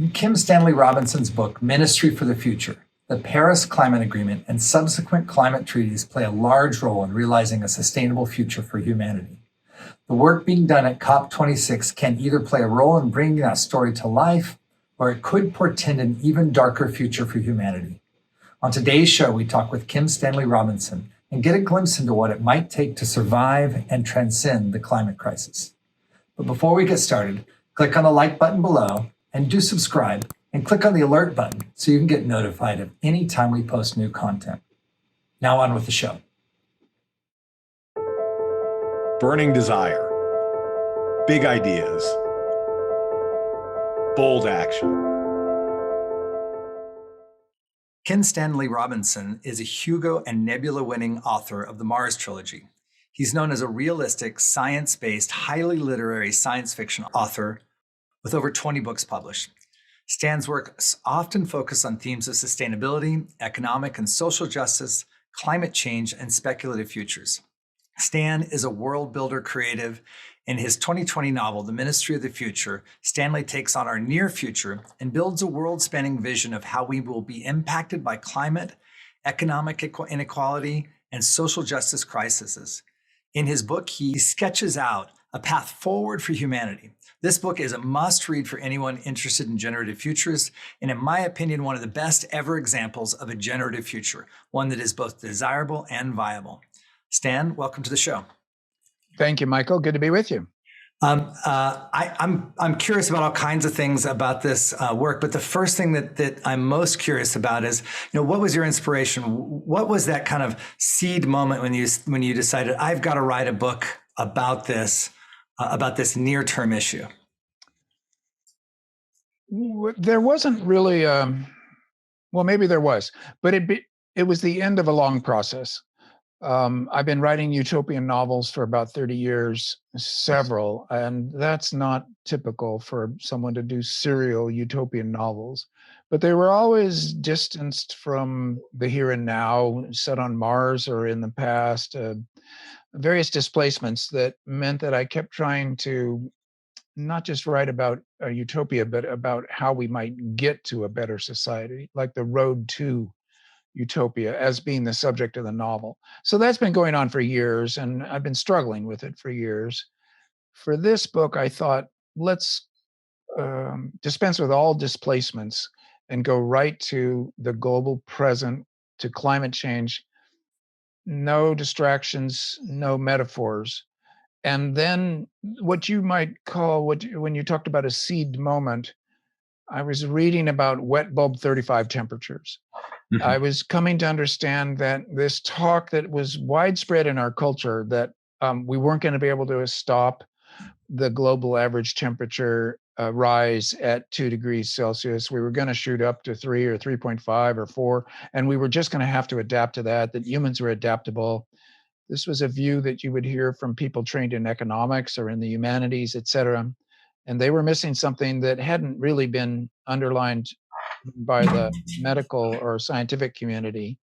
In Kim Stanley Robinson's book, Ministry for the Future, the Paris Climate Agreement and subsequent climate treaties play a large role in realizing a sustainable future for humanity. The work being done at COP26 can either play a role in bringing that story to life, or it could portend an even darker future for humanity. On today's show, we talk with Kim Stanley Robinson and get a glimpse into what it might take to survive and transcend the climate crisis. But before we get started, click on the like button below and do subscribe, and click on the alert button so you can get notified of any time we post new content. Now on with the show. Burning desire, big ideas, bold action. Kim Stanley Robinson is a Hugo and Nebula winning author of the Mars Trilogy. He's known as a realistic, science-based, highly literary science fiction author with over 20 books published. Stan's work often focuses on themes of sustainability, economic and social justice, climate change, and speculative futures. Stan is a world builder creative. In his 2020 novel, The Ministry of the Future, Stanley takes on our near future and builds a world-spanning vision of how we will be impacted by climate, economic inequality, and social justice crises. In his book, he sketches out a path forward for humanity. This book is a must-read for anyone interested in generative futures, and in my opinion, one of the best ever examples of a generative future, one that is both desirable and viable. Stan, welcome to the show. Thank you, Michael. Good to be with you. I'm curious about all kinds of things about this work, but the first thing that I'm most curious about is, what was your inspiration? What was that kind of seed moment when you decided I've got to write a book about this near-term issue? There wasn't really, well, maybe there was, but it was the end of a long process. I've been writing utopian novels for about 30 years, several, and that's not typical for someone to do serial utopian novels. But they were always distanced from the here and now, set on Mars or in the past, various displacements that meant that I kept trying to not just write about a utopia, but about how we might get to a better society, like the road to utopia as being the subject of the novel. So that's been going on for years, and I've been struggling with it for years. For this book, I thought, let's dispense with all displacements and go right to the global present, to climate change. No distractions, no metaphors. And then what you might call, when you talked about a seed moment, I was reading about wet bulb 35 temperatures. Mm-hmm. I was coming to understand that this talk that was widespread in our culture, that we weren't going to be able to stop the global average temperature rise at 2 degrees Celsius. We were going to shoot up to 3 or 3.5 or 4, and we were just going to have to adapt to that humans were adaptable. This was a view that you would hear from people trained in economics or in the humanities, et cetera. And they were missing something that hadn't really been underlined by the medical or scientific community,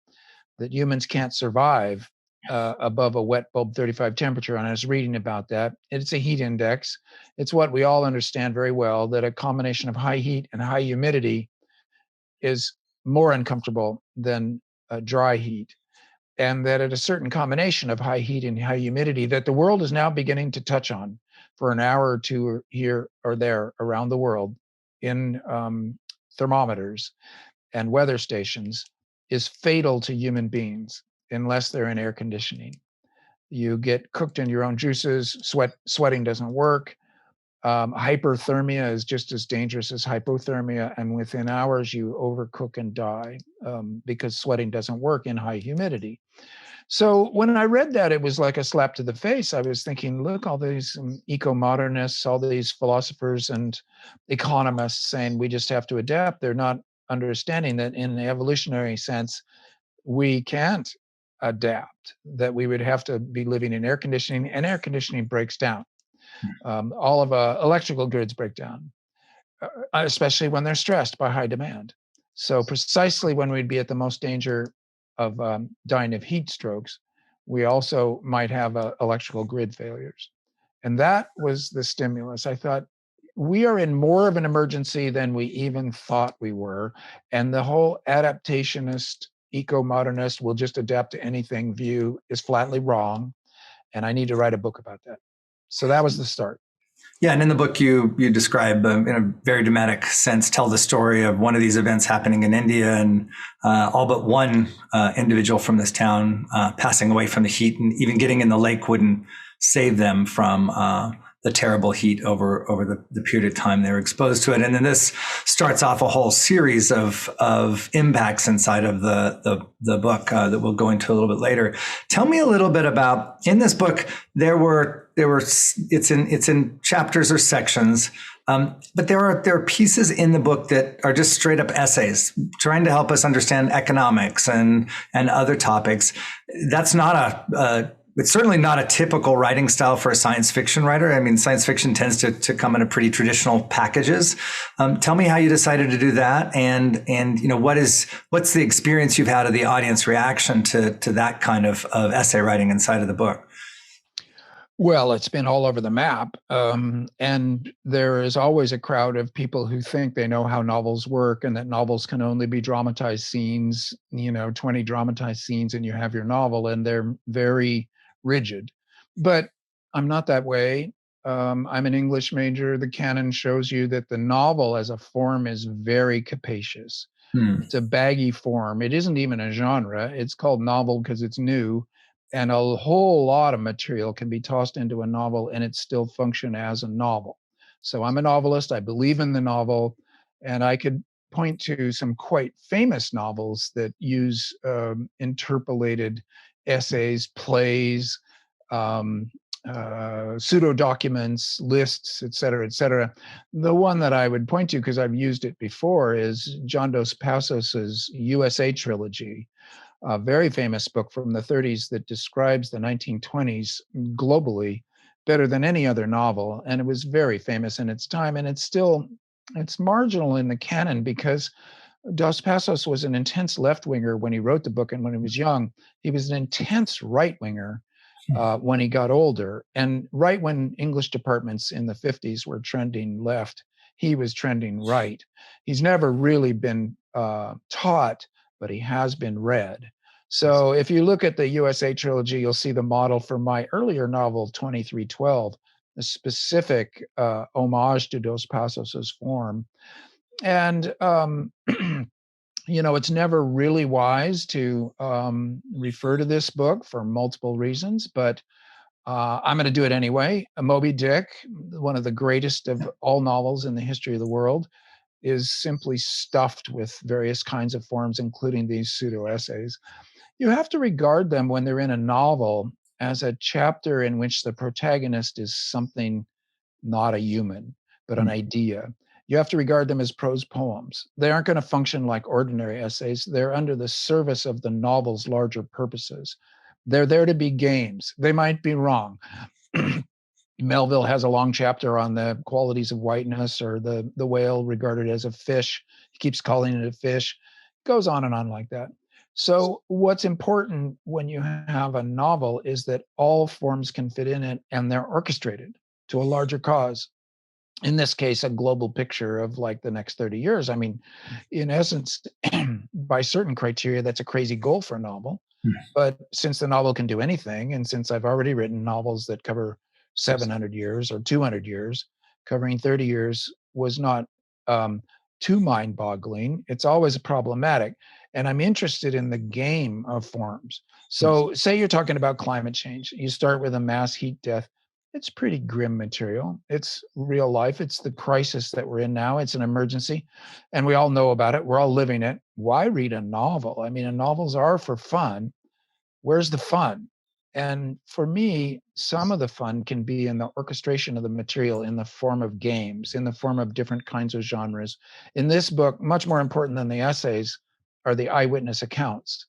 that humans can't survive above a wet bulb 35 temperature. And I was reading about that. It's a heat index. It's what we all understand very well, that a combination of high heat and high humidity is more uncomfortable than dry heat. And that at a certain combination of high heat and high humidity that the world is now beginning to touch on for an hour or two here or there around the world in thermometers and weather stations is fatal to human beings unless they're in air conditioning. You get cooked in your own juices, sweating doesn't work. Hyperthermia is just as dangerous as hypothermia, and within hours you overcook and die because sweating doesn't work in high humidity. So when I read that, it was like a slap to the face. I was thinking, look, all these eco-modernists, all these philosophers and economists saying we just have to adapt. They're not understanding that in the evolutionary sense, we can't adapt, that we would have to be living in air conditioning, and air conditioning breaks down. All of electrical grids break down, especially when they're stressed by high demand. So precisely when we'd be at the most danger of dying of heat strokes, we also might have electrical grid failures. And that was the stimulus. I thought, we are in more of an emergency than we even thought we were. And the whole adaptationist, eco-modernist, will just adapt to anything view is flatly wrong. And I need to write a book about that. So that was the start. Yeah, and in the book you describe, in a very dramatic sense, tell the story of one of these events happening in India, and all but one individual from this town passing away from the heat, and even getting in the lake wouldn't save them from the terrible heat over the period of time they were exposed to it. And then this starts off a whole series of impacts inside of the book that we'll go into a little bit later. Tell me a little bit about, in this book, it's in chapters or sections, but there are pieces in the book that are just straight up essays trying to help us understand economics and other topics. That's not it's certainly not a typical writing style for a science fiction writer. I mean, science fiction tends to come in a pretty traditional packages. Tell me how you decided to do that, and what's the experience you've had of the audience reaction to that kind of essay writing inside of the book? Well, it's been all over the map. And there is always a crowd of people who think they know how novels work and that novels can only be dramatized scenes, 20 dramatized scenes, and you have your novel, and they're very rigid. But I'm not that way. I'm an English major. The canon shows you that the novel as a form is very capacious. It's a baggy form. It isn't even a genre. It's called novel because it's new. And a whole lot of material can be tossed into a novel and it still function as a novel. So I'm a novelist. I believe in the novel. And I could point to some quite famous novels that use interpolated essays, plays, pseudo documents, lists, et cetera, et cetera. The one that I would point to, because I've used it before, is John Dos Passos's USA Trilogy, a very famous book from the 30s that describes the 1920s globally better than any other novel. And it was very famous in its time. And it's marginal in the canon because Dos Passos was an intense left-winger when he wrote the book, and when he was young. He was an intense right-winger when he got older. And right when English departments in the 50s were trending left, he was trending right. He's never really been taught, but he has been read. So if you look at the USA Trilogy, you'll see the model for my earlier novel, 2312, a specific homage to Dos Passos's form. And it's never really wise to refer to this book for multiple reasons, but I'm going to do it anyway. Moby Dick, one of the greatest of all novels in the history of the world, is simply stuffed with various kinds of forms, including these pseudo-essays. You have to regard them, when they're in a novel, as a chapter in which the protagonist is something not a human, but an idea. You have to regard them as prose poems. They aren't going to function like ordinary essays. They're under the service of the novel's larger purposes. They're there to be games. They might be wrong. Melville has a long chapter on the qualities of whiteness, or the whale regarded as a fish. He keeps calling it a fish. Goes on and on like that. So what's important when you have a novel is that all forms can fit in it, and they're orchestrated to a larger cause. In this case, a global picture of like the next 30 years. I mean, in essence, by certain criteria, that's a crazy goal for a novel. But since the novel can do anything, and since I've already written novels that cover 700 years or 200 years, covering 30 years was not too mind-boggling. It's always problematic. And I'm interested in the game of forms. So say you're talking about climate change. You start with a mass heat death. It's pretty grim material. It's real life. It's the crisis that we're in now. It's an emergency. And we all know about it. We're all living it. Why read a novel? I mean, novels are for fun. Where's the fun? And for me, some of the fun can be in the orchestration of the material in the form of games, in the form of different kinds of genres. In this book, much more important than the essays are the eyewitness accounts.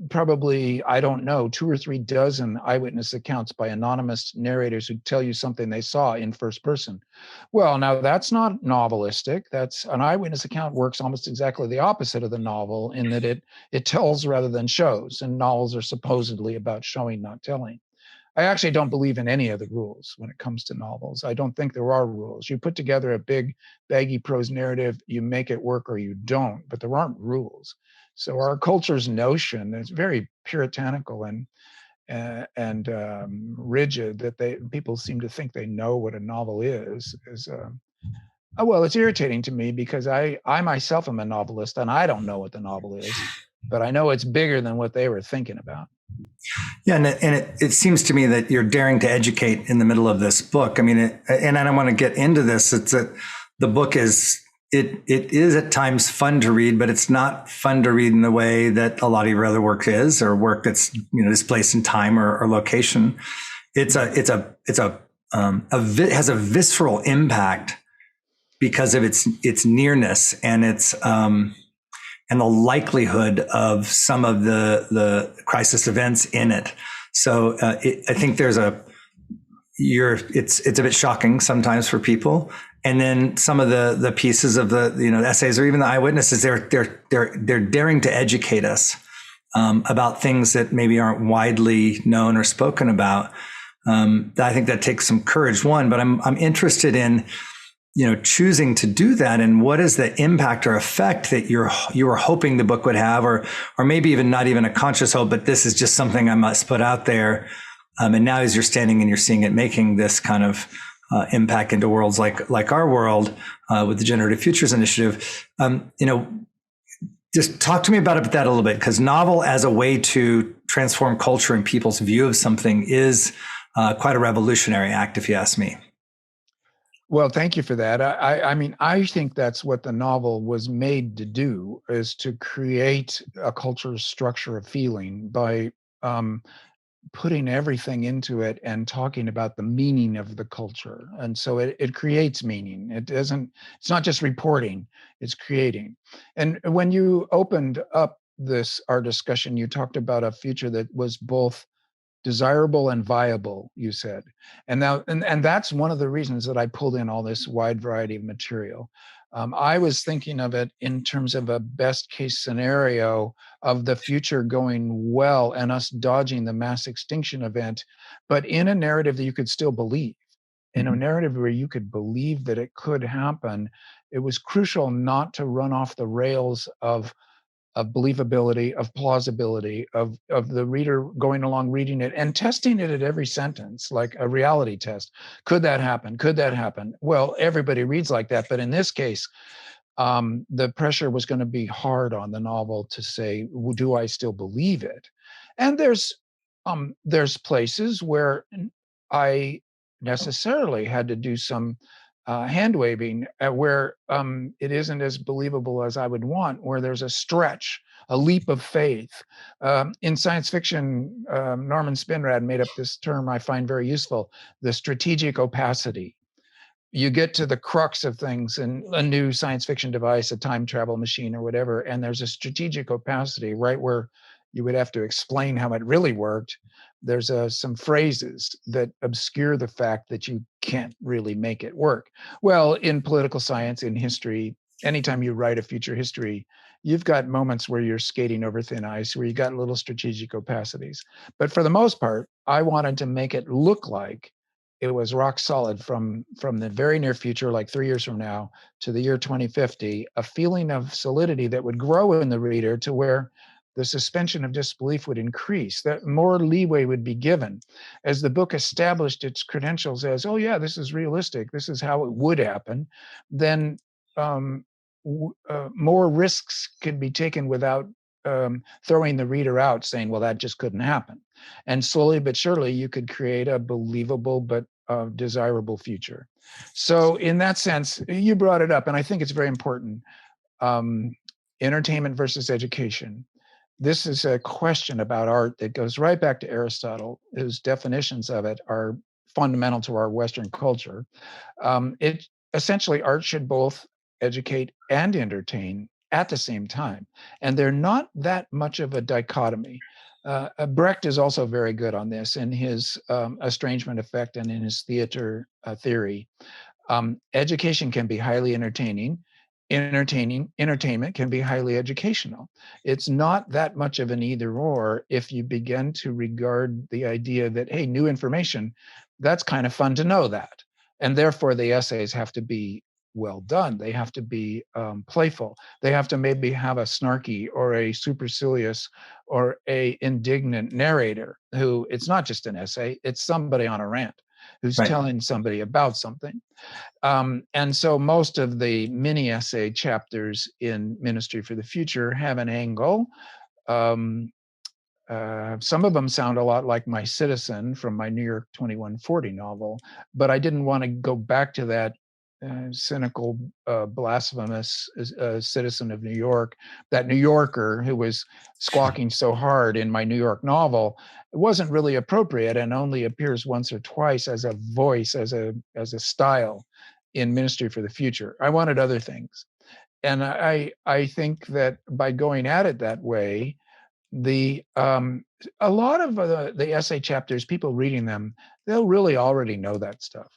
Probably, I don't know, 2 or 3 dozen eyewitness accounts by anonymous narrators who tell you something they saw in first person. Well, now that's not novelistic. That's an eyewitness account works almost exactly the opposite of the novel, in that it tells rather than shows, and novels are supposedly about showing, not telling. I actually don't believe in any of the rules when it comes to novels. I don't think there are rules. You put together a big, baggy prose narrative, you make it work or you don't, but there aren't rules. So our culture's notion is very puritanical and rigid, that people seem to think they know what a novel is well, it's irritating to me because I myself am a novelist and I don't know what the novel is, but I know it's bigger than what they were thinking about. Yeah, and it seems to me that you're daring to educate in the middle of this book. I mean, and I don't want to get into this. It's that the book is it is at times fun to read, but it's not fun to read in the way that a lot of your other work is, or work that's displaced in time or location. It has a visceral impact because of its nearness and its and the likelihood of some of the crisis events in it. So I think it's a bit shocking sometimes for people. And then some of the pieces of the essays or even the eyewitnesses, they're daring to educate us about things that maybe aren't widely known or spoken about. I think that takes some courage, one, but I'm interested in choosing to do that, and what is the impact or effect that you were hoping the book would have, or maybe even not even a conscious hope, but this is just something I must put out there. And now as you're standing and you're seeing it making this kind of impact into worlds like our world with the Generative Futures Initiative, just talk to me about that a little bit, because novel as a way to transform culture and people's view of something is quite a revolutionary act, if you ask me. Well, thank you for that. I mean, I think that's what the novel was made to do, is to create a culture structure of feeling by putting everything into it and talking about the meaning of the culture. And so it creates meaning. It's not just reporting, it's creating. And when you opened up our discussion, you talked about a future that was both desirable and viable, you said. And that's one of the reasons that I pulled in all this wide variety of material. I was thinking of it in terms of a best case scenario of the future going well and us dodging the mass extinction event, but in a narrative that you could still believe. In a narrative where you could believe that it could happen, it was crucial not to run off the rails of believability, of plausibility, of the reader going along reading it and testing it at every sentence, like a reality test. Could that happen? Could that happen? Well, everybody reads like that, but in this case, the pressure was going to be hard on the novel to say, do I still believe it? And there's places where I necessarily had to do some hand waving, where it isn't as believable as I would want, where there's a stretch, a leap of faith. In science fiction, Norman Spinrad made up this term I find very useful, the strategic opacity. You get to the crux of things in a new science fiction device, a time travel machine or whatever, and there's a strategic opacity right where you would have to explain how it really worked. There's some phrases that obscure the fact that you can't really make it work. Well, in political science, in history, anytime you write a future history, you've got moments where you're skating over thin ice, where you got little strategic opacities. But for the most part, I wanted to make it look like it was rock solid from the very near future, like 3 years from now, to the year 2050, a feeling of solidity that would grow in the reader to where the suspension of disbelief would increase, that more leeway would be given as the book established its credentials as, oh yeah, this is realistic, this is how it would happen. Then more risks could be taken without throwing the reader out saying, well, that just couldn't happen. And slowly but surely, you could create a believable but desirable future. So in that sense, you brought it up, and I think it's very important. Entertainment versus education. This is a question about art that goes right back to Aristotle, whose definitions of it are fundamental to our Western culture. It essentially, art should both educate and entertain at the same time, and they're not that much of a dichotomy. Brecht is also very good on this in his estrangement effect and in his theater theory. Education can be highly entertaining, entertainment can be highly educational. It's not that much of an either or if you begin to regard the idea that, hey, new information, that's kind of fun to know that. And therefore the essays have to be well done. They have to be playful. They have to maybe have a snarky or a supercilious or a indignant narrator who, it's not just an essay, it's somebody on a rant who's Right. telling somebody about something. And so most of the mini essay chapters in Ministry for the Future have an angle. Um, some of them sound a lot like My Citizen from my New York 2140 novel, but I didn't want to go back to that cynical, blasphemous citizen of New York, that New Yorker who was squawking so hard in my New York novel. It wasn't really appropriate and only appears once or twice as a voice, as a style in Ministry for the Future. I wanted other things. And I think that by going at it that way, a lot of the essay chapters, people reading them, they'll really already know that stuff.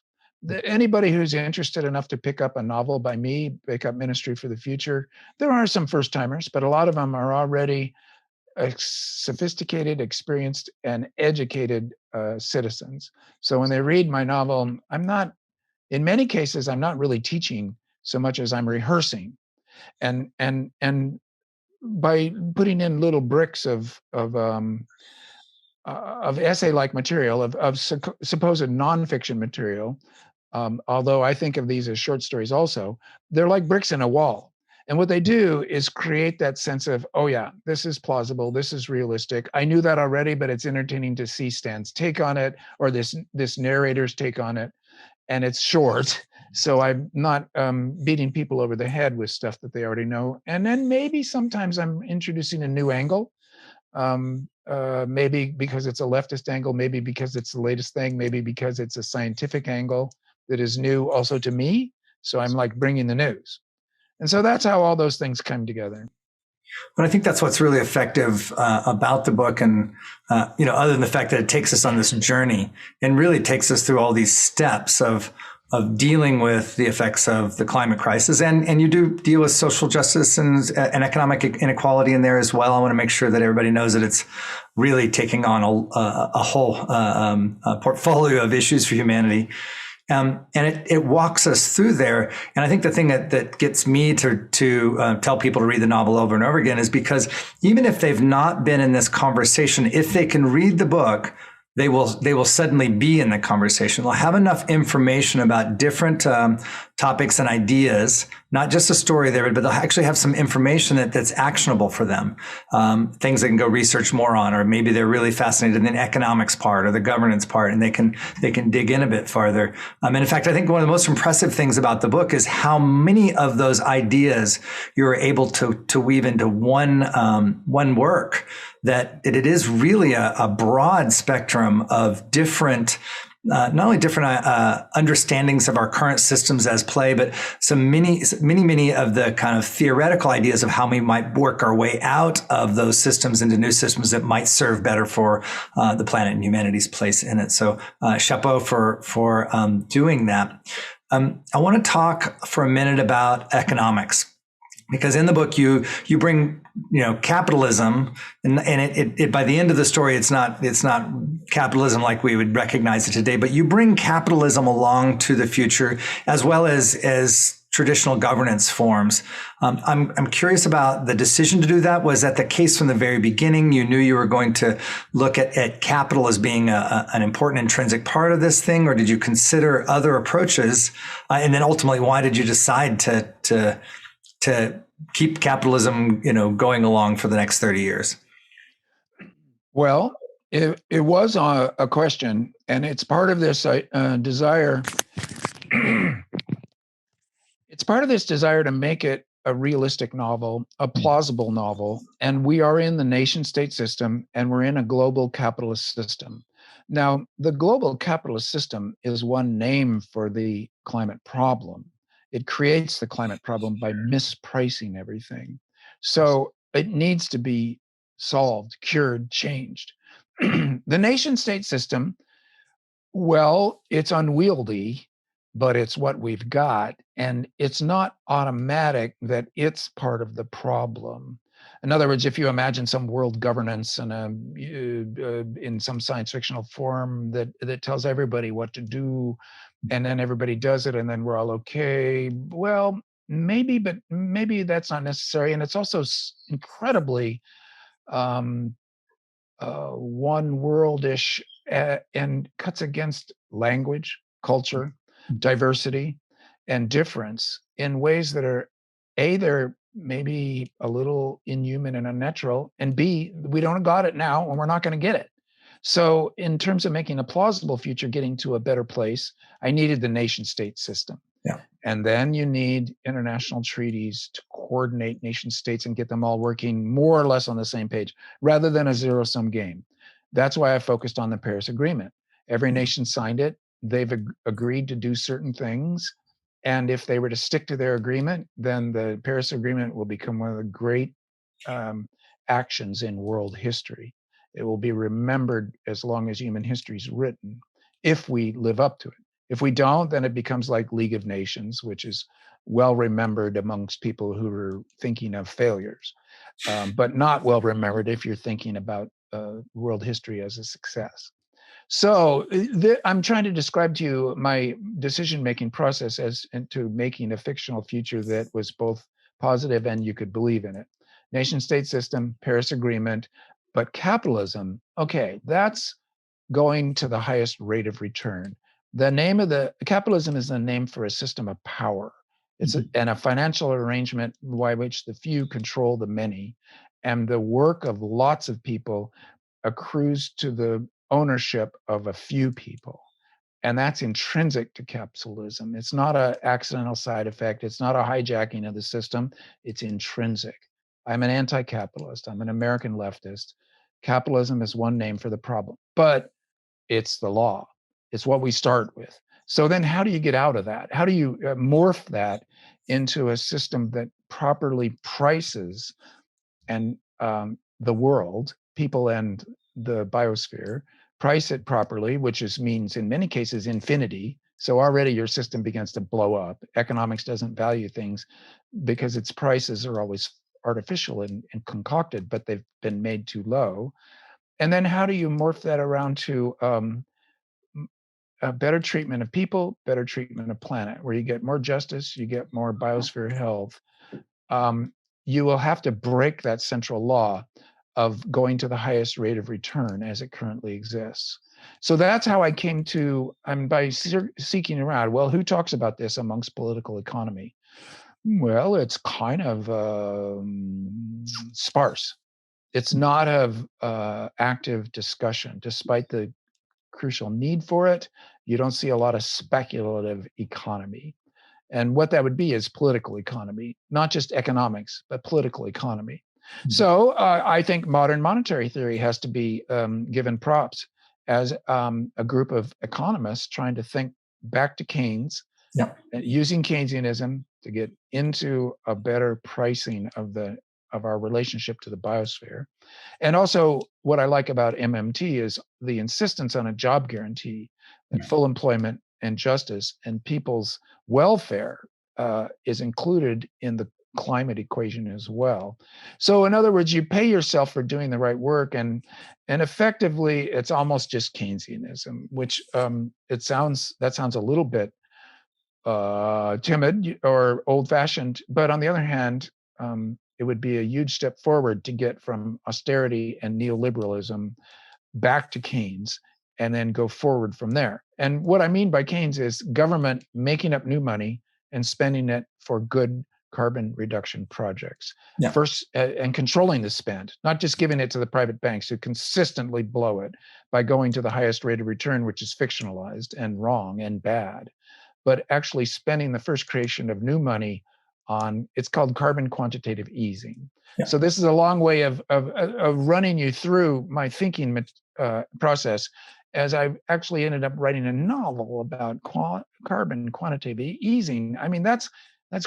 Anybody who's interested enough to pick up a novel by me, pick up Ministry for the Future, there are some first timers, but a lot of them are already sophisticated, experienced, and educated citizens. So when they read my novel, in many cases, I'm not really teaching so much as I'm rehearsing. And by putting in little bricks of essay-like material, of supposed nonfiction material, although I think of these as short stories also, they're like bricks in a wall. And what they do is create that sense of, oh yeah, this is plausible, this is realistic. I knew that already, but it's entertaining to see Stan's take on it, or this narrator's take on it. And it's short, so I'm not beating people over the head with stuff that they already know. And then maybe sometimes I'm introducing a new angle, maybe because it's a leftist angle, maybe because it's the latest thing, maybe because it's a scientific angle that is new also to me. So I'm like bringing the news. And so that's how all those things come together. But I think that's what's really effective about the book, and other than the fact that it takes us on this journey and really takes us through all these steps of dealing with the effects of the climate crisis, and you do deal with social justice and economic inequality in there as well. I want to make sure that everybody knows that it's really taking on a whole portfolio of issues for humanity. And it walks us through there. And I think the thing that gets me to tell people to read the novel over and over again is because even if they've not been in this conversation, if they can read the book, they will suddenly be in the conversation. They'll have enough information about different topics and ideas, not just a story there, but they'll actually have some information that's actionable for them, things they can go research more on, or maybe they're really fascinated in the economics part or the governance part, and they can dig in a bit farther. And in fact, I think one of the most impressive things about the book is how many of those ideas you're able to weave into one work. That it is really a broad spectrum of different, not only different understandings of our current systems as play, but many of the kind of theoretical ideas of how we might work our way out of those systems into new systems that might serve better for the planet and humanity's place in it. So chapeau for doing that. I want to talk for a minute about economics. Because in the book you bring capitalism, and it by the end of the story it's not capitalism like we would recognize it today, but you bring capitalism along to the future as well as traditional governance forms. I'm curious about the decision to do that. Was that the case from the very beginning? You knew you were going to look at capital as being an important intrinsic part of this thing, or did you consider other approaches? And then ultimately, why did you decide to keep capitalism, going along for the next 30 years? Well, it was a question, and it's part of this desire. It's part of this desire to make it a realistic novel, a plausible novel, and we are in the nation-state system, and we're in a global capitalist system. Now, the global capitalist system is one name for the climate problem. It creates the climate problem by mispricing everything. So it needs to be solved, cured, changed. The nation-state system, well, it's unwieldy, but it's what we've got. And it's not automatic that it's part of the problem. In other words, if you imagine some world governance and in some science fictional form that tells everybody what to do, and then everybody does it, and then we're all okay. Well, maybe, but maybe that's not necessary. And it's also incredibly um, one worldish and cuts against language, culture, diversity, and difference in ways that are A, they're maybe a little inhuman and unnatural, and B, we don't got it now and we're not going to get it. So, in terms of making a plausible future, getting to a better place, I needed the nation state system. Yeah. And then you need international treaties to coordinate nation states and get them all working more or less on the same page rather than a zero sum game. That's why I focused on the Paris Agreement. Every nation signed it. They've agreed to do certain things. And if they were to stick to their agreement, then the Paris Agreement will become one of the great um, actions in world history. It will be remembered as long as human history is written if we live up to it. If we don't, then it becomes like League of Nations, which is well remembered amongst people who are thinking of failures, but not well remembered if you're thinking about world history as a success. So I'm trying to describe to you my decision-making process as into making a fictional future that was both positive and you could believe in it. Nation-state system, Paris Agreement, but capitalism, okay, that's going to the highest rate of return. The name of the capitalism is the name for a system of power. It's and a financial arrangement by which the few control the many, and the work of lots of people accrues to the ownership of a few people. And that's intrinsic to capitalism. It's not an accidental side effect. It's not a hijacking of the system. It's intrinsic. I'm an anti-capitalist. I'm an American leftist. Capitalism is one name for the problem, but it's the law. It's what we start with. So then how do you get out of that? How do you morph that into a system that properly prices and the world, people and the biosphere, price it properly, which means in many cases infinity. So already your system begins to blow up. Economics doesn't value things because its prices are always artificial and concocted, but they've been made too low. And then how do you morph that around to a better treatment of people, better treatment of planet, where you get more justice, you get more biosphere health? You will have to break that central law of going to the highest rate of return as it currently exists. So that's how I came to, by seeking around, well, who talks about this amongst political economy? Well, it's kind of sparse. It's not of active discussion, despite the crucial need for it. You don't see a lot of speculative economy. And what that would be is political economy, not just economics, but political economy. So I think modern monetary theory has to be given props as a group of economists trying to think back to Keynes, using Keynesianism to get into a better pricing of our relationship to the biosphere. And also, what I like about MMT is the insistence on a job guarantee, that full employment and justice and people's welfare is included in the climate equation as well. So, in other words, you pay yourself for doing the right work, and effectively, it's almost just Keynesianism, which that sounds a little bit timid or old-fashioned, but on the other hand, it would be a huge step forward to get from austerity and neoliberalism back to Keynes and then go forward from there. And what I mean by Keynes is government making up new money and spending it for good carbon reduction projects. First, and controlling the spend, not just giving it to the private banks who consistently blow it by going to the highest rate of return, which is fictionalized and wrong and bad, but actually spending the first creation of new money on, it's called carbon quantitative easing. So this is a long way of running you through my thinking process, as I actually ended up writing a novel about carbon quantitative easing. I mean, that's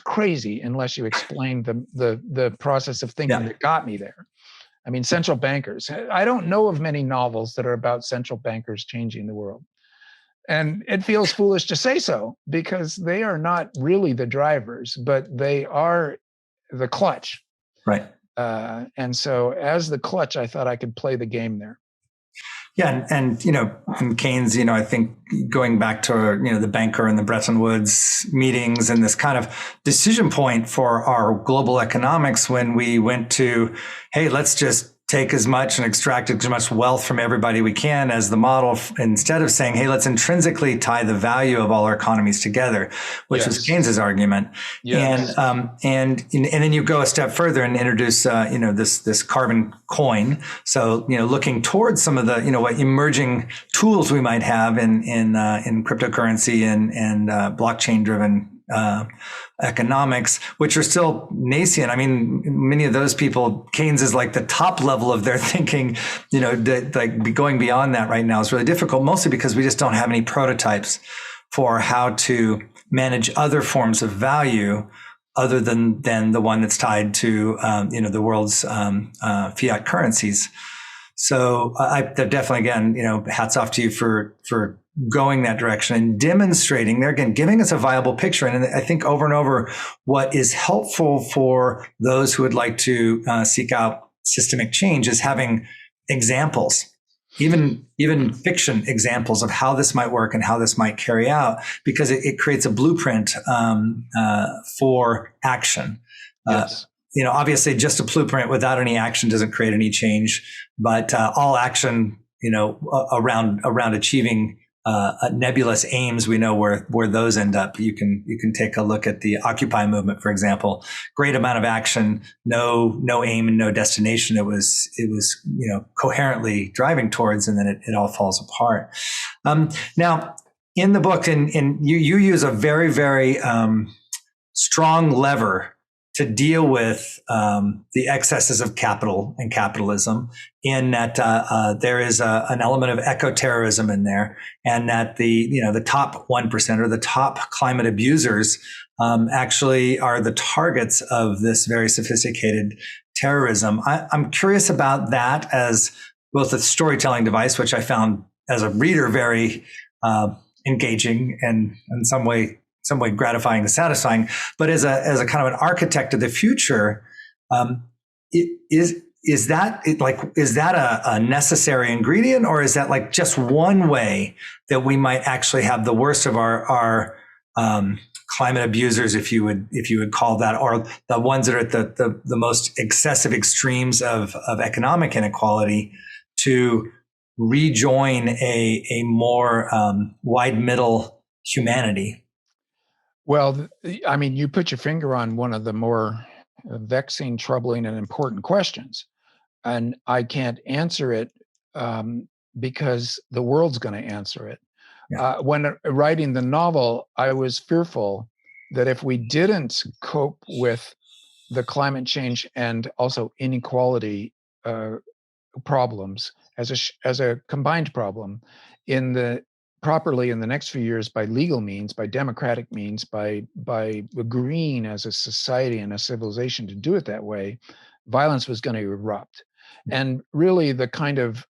crazy unless you explain the process of thinking that got me there. I mean, central bankers. I don't know of many novels that are about central bankers changing the world. And it feels foolish to say so because they are not really the drivers, but they are the clutch. Right. And so as the clutch, I thought I could play the game there. Yeah, and in Keynes, I think going back to the banker and the Bretton Woods meetings and this kind of decision point for our global economics when we went to, hey, let's just take as much and extract as much wealth from everybody we can as the model, instead of saying, hey, let's intrinsically tie the value of all our economies together, which was Keynes's argument. Yes. And then you go a step further and introduce this carbon coin. So looking towards some of the what emerging tools we might have in cryptocurrency and blockchain driven economics, which are still nascent. I mean, many of those people, Keynes is like the top level of their thinking. Like going beyond that right now is really difficult, mostly because we just don't have any prototypes for how to manage other forms of value other than the one that's tied to the world's fiat currencies. So I definitely, again, hats off to you for going that direction and demonstrating there, again, giving us a viable picture. And I think over and over, what is helpful for those who would like to seek out systemic change is having examples, even fiction examples of how this might work and how this might carry out, because it creates a blueprint for action. Yes. Obviously just a blueprint without any action doesn't create any change, but all action, around achieving nebulous aims, we know where those end up. You can take a look at the Occupy movement, for example. Great amount of action, no aim and no destination. It was coherently driving towards, and then it all falls apart. Now, in the book, and you use a very, very strong lever to deal with the excesses of capital and capitalism, in that there is an element of eco-terrorism in there, and that the top 1% or the top climate abusers actually are the targets of this very sophisticated terrorism. I'm curious about that as both a storytelling device, which I found as a reader very engaging and in some way gratifying and satisfying, but as a kind of an architect of the future, is that a necessary ingredient, or is that like just one way that we might actually have the worst of our climate abusers, if you would call that, or the ones that are at the most excessive extremes of economic inequality, to rejoin a more wide middle humanity? Well, I mean, you put your finger on one of the more vexing, troubling, and important questions. And I can't answer it because the world's going to answer it. Yeah. When writing the novel, I was fearful that if we didn't cope with the climate change and also inequality problems as a combined problem properly in the next few years, by legal means, by democratic means, by agreeing as a society and a civilization to do it that way, violence was going to erupt. And really the kind of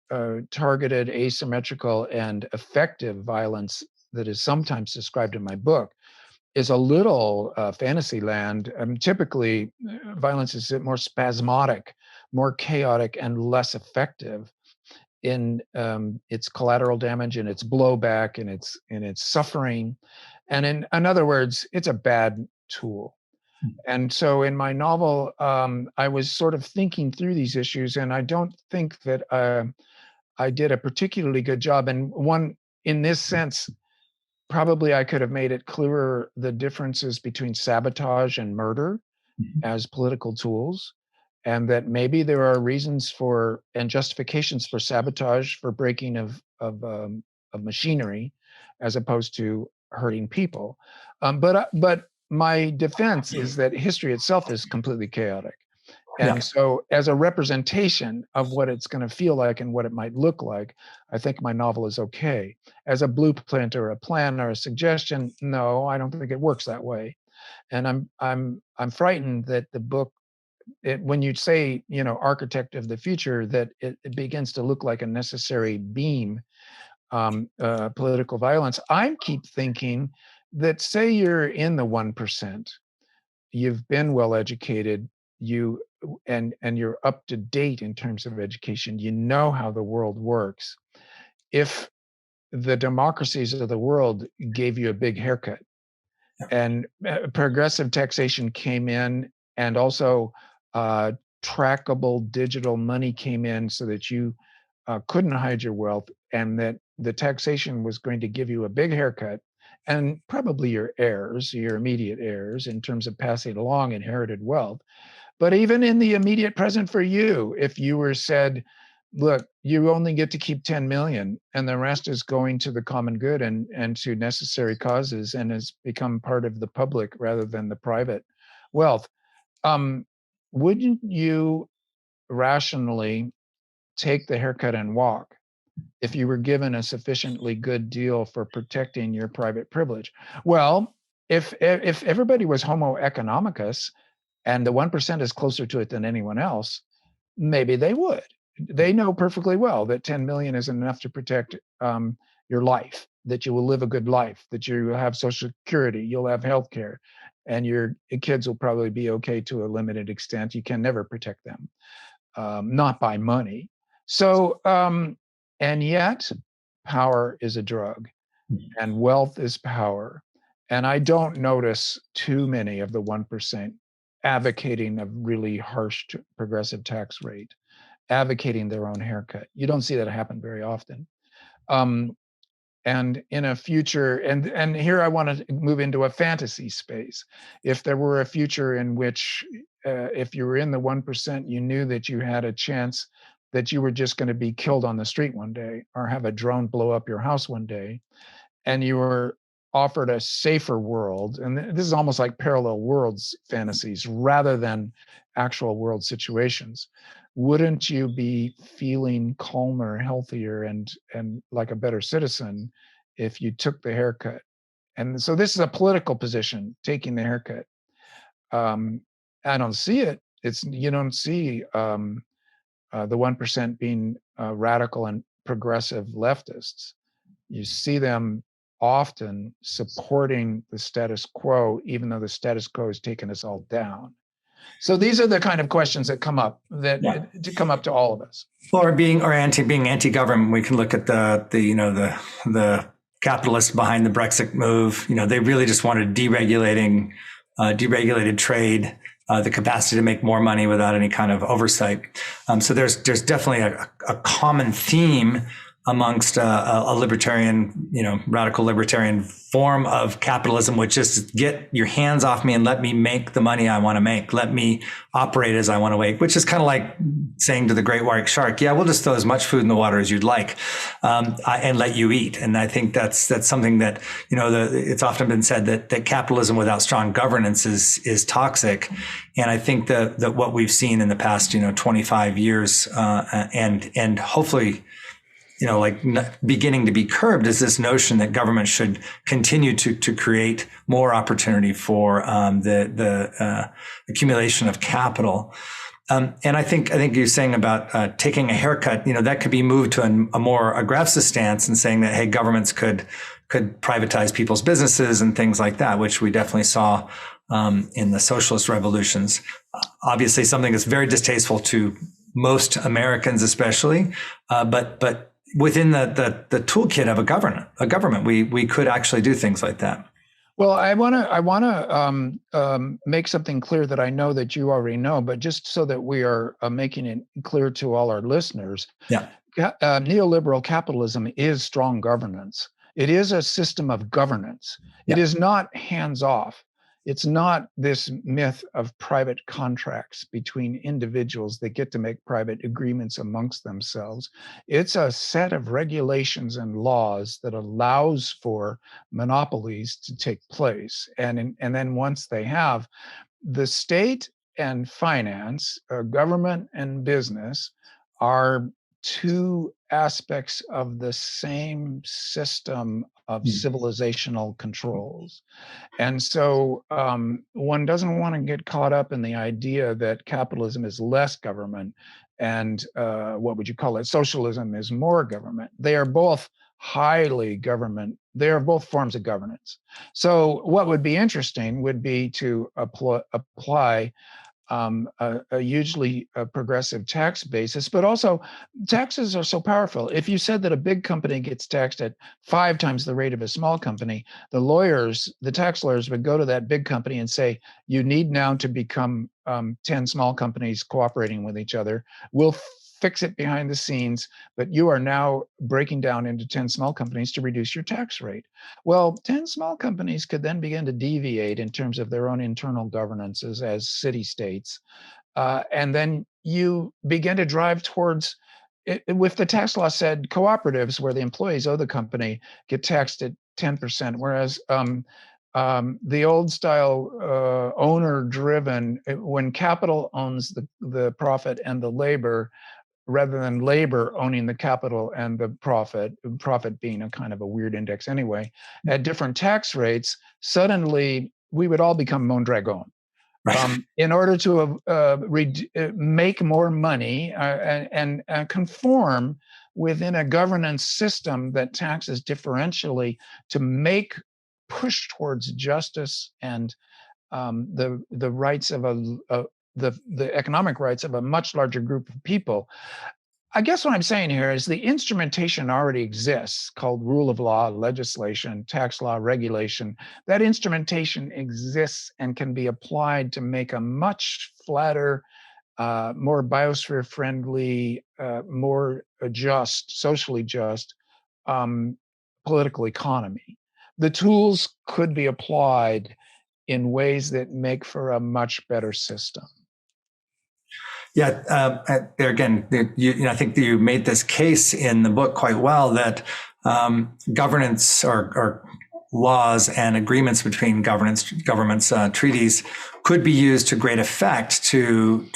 targeted, asymmetrical, and effective violence that is sometimes described in my book is a little fantasy land. Typically, violence is more spasmodic, more chaotic, and less effective in its collateral damage and its blowback and its suffering. And in other words, it's a bad tool. And so in my novel, I was sort of thinking through these issues, and I don't think that I did a particularly good job. And in this sense, probably I could have made it clearer the differences between sabotage and murder as political tools, and that maybe there are reasons for and justifications for sabotage, for breaking of machinery, as opposed to hurting people. But my defense is that history itself is completely chaotic. And so as a representation of what it's going to feel like and what it might look like, I think my novel is okay. As a blueprint or a plan or a suggestion, no, I don't think it works that way. And I'm frightened that the book, when you say, architect of the future, that it begins to look like a necessary beam political violence. I keep thinking that, say you're in the 1%, you've been well educated, and you're up to date in terms of education, you know how the world works. If the democracies of the world gave you a big haircut, and progressive taxation came in, and also trackable digital money came in, so that you couldn't hide your wealth, and that the taxation was going to give you a big haircut, and probably your heirs, your immediate heirs, in terms of passing along inherited wealth. But even in the immediate present for you, if you were said, look, you only get to keep 10 million and the rest is going to the common good and to necessary causes, and has become part of the public rather than the private wealth, wouldn't you rationally take the haircut and walk if you were given a sufficiently good deal for protecting your private privilege? Well, if everybody was homo economicus, and the 1% is closer to it than anyone else, maybe they would. They know perfectly well that 10 million isn't enough to protect your life, that you will live a good life, that you will have Social Security, you'll have health care, and your kids will probably be okay to a limited extent. You can never protect them, not by money. So, and yet, power is a drug, and wealth is power. And I don't notice too many of the 1% advocating a really harsh progressive tax rate, advocating their own haircut. You don't see that happen very often. And in a future, and here I want to move into a fantasy space. If there were a future in which, if you were in the 1%, you knew that you had a chance that you were just going to be killed on the street one day, or have a drone blow up your house one day, and you were offered a safer world, and this is almost like parallel worlds fantasies rather than actual world situations, wouldn't you be feeling calmer, healthier, and like a better citizen if you took the haircut? And so this is a political position, taking the haircut. I don't see it. You don't see the 1% being radical and progressive leftists. You see them often supporting the status quo, even though the status quo has taken us all down. So these are the kind of questions that come up, to come up to all of us. Or being anti-government, we can look at the capitalists behind the Brexit move. They really just wanted deregulated trade, the capacity to make more money without any kind of oversight. So there's definitely a common theme amongst a libertarian, radical libertarian form of capitalism, which is get your hands off me and let me make the money I want to make. Let me operate as I want to make, which is kind of like saying to the great white shark, yeah, we'll just throw as much food in the water as you'd like, and let you eat. And I think that's something that, it's often been said that capitalism without strong governance is toxic. And I think that what we've seen in the past, 25 years, and hopefully, beginning to be curbed, is this notion that government should continue to create more opportunity for the accumulation of capital. And I think you're saying about taking a haircut, that could be moved to a more aggressive stance and saying that, hey, governments could privatize people's businesses and things like that, which we definitely saw in the socialist revolutions. Obviously, something that's very distasteful to most Americans, especially, but within the toolkit of a government, we could actually do things like that. Well, I want to make something clear that I know that you already know, but just so that we are making it clear to all our listeners. Yeah. Neoliberal capitalism is strong governance. It is a system of governance. Yeah. It is not hands off. It's not this myth of private contracts between individuals that get to make private agreements amongst themselves. It's a set of regulations and laws that allows for monopolies to take place. And then once they have, the state and finance, government and business, are two aspects of the same system of civilizational controls. And so one doesn't want to get caught up in the idea that capitalism is less government and what would you call it? Socialism is more government. They are both highly government. They are both forms of governance. So what would be interesting would be to apply a hugely progressive tax basis, but also taxes are so powerful. If you said that a big company gets taxed at 5 times the rate of a small company, the tax lawyers would go to that big company and say, you need now to become 10 small companies cooperating with each other. We'll fix it behind the scenes, but you are now breaking down into 10 small companies to reduce your tax rate. Well, 10 small companies could then begin to deviate in terms of their own internal governances as city-states. And then you begin to drive towards, if the tax law said cooperatives where the employees of the company get taxed at 10%, whereas the old style owner-driven, when capital owns the profit and the labor, rather than labor owning the capital and the profit being a kind of a weird index anyway, at different tax rates, suddenly we would all become Mondragon. Right. In order to make more money and conform within a governance system that taxes differentially to push towards justice and the rights of the economic rights of a much larger group of people. I guess what I'm saying here is the instrumentation already exists, called rule of law, legislation, tax law, regulation. That instrumentation exists and can be applied to make a much flatter, more biosphere friendly, more just, socially just political economy. The tools could be applied in ways that make for a much better system. Yeah, there again, I think you made this case in the book quite well that governance or laws and agreements between governments, treaties could be used to great effect to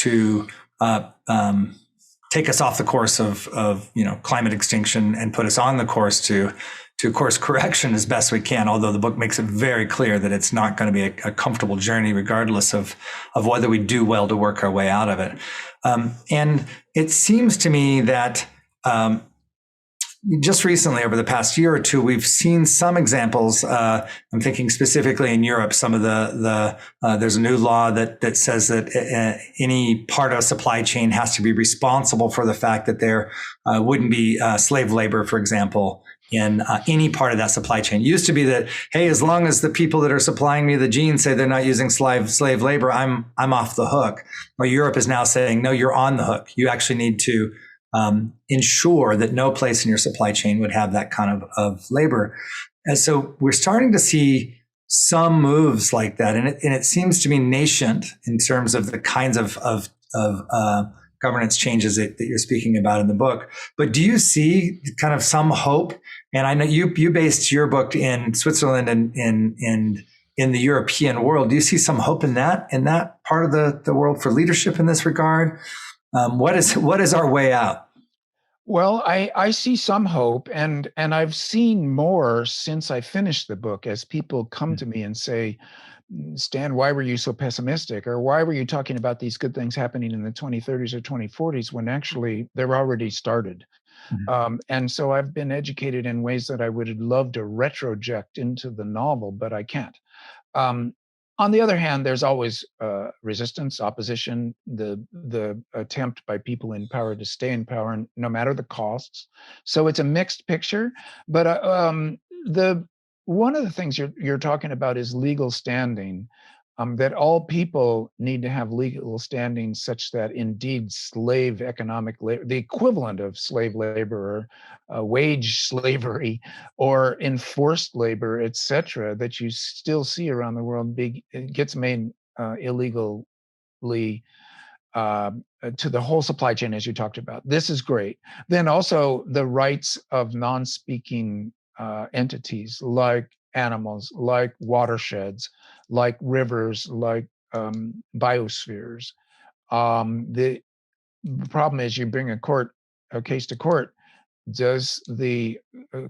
take us off the course of climate extinction and put us on the course to course correction as best we can, although the book makes it very clear that it's not going to be a comfortable journey, regardless of whether we do well to work our way out of it. And it seems to me that just recently, over the past year or two, we've seen some examples. I'm thinking specifically in Europe, some of there's a new law that says that any part of a supply chain has to be responsible for the fact that there wouldn't be slave labor, for example, in any part of that supply chain. It used to be that, hey, as long as the people that are supplying me the jeans say they're not using slave labor, I'm off the hook. Well, Europe is now saying, no, you're on the hook. You actually need to ensure that no place in your supply chain would have that kind of labor. And so we're starting to see some moves like that. And it seems to be nascent in terms of the kinds of governance changes that you're speaking about in the book. But do you see kind of some hope? And I know you based your book in Switzerland and in the European world. Do you see some hope in that part of the world for leadership in this regard? What is our way out? Well, I see some hope, and I've seen more since I finished the book, as people come to me and say, Stan, why were you so pessimistic? Or why were you talking about these good things happening in the 2030s or 2040s when actually they're already started? Mm-hmm. And so I've been educated in ways that I would love to retroject into the novel, but I can't. On the other hand, there's always resistance, opposition, the attempt by people in power to stay in power, no matter the costs. So it's a mixed picture. But one of the things you're talking about is legal standing. That all people need to have legal standing such that indeed slave economic labor, the equivalent of slave labor or wage slavery or enforced labor, etc., that you still see around the world, gets made illegally to the whole supply chain, as you talked about. This is great. Then also the rights of non-speaking entities like animals, like watersheds, like rivers, like biospheres. The problem is you bring a case to court, does the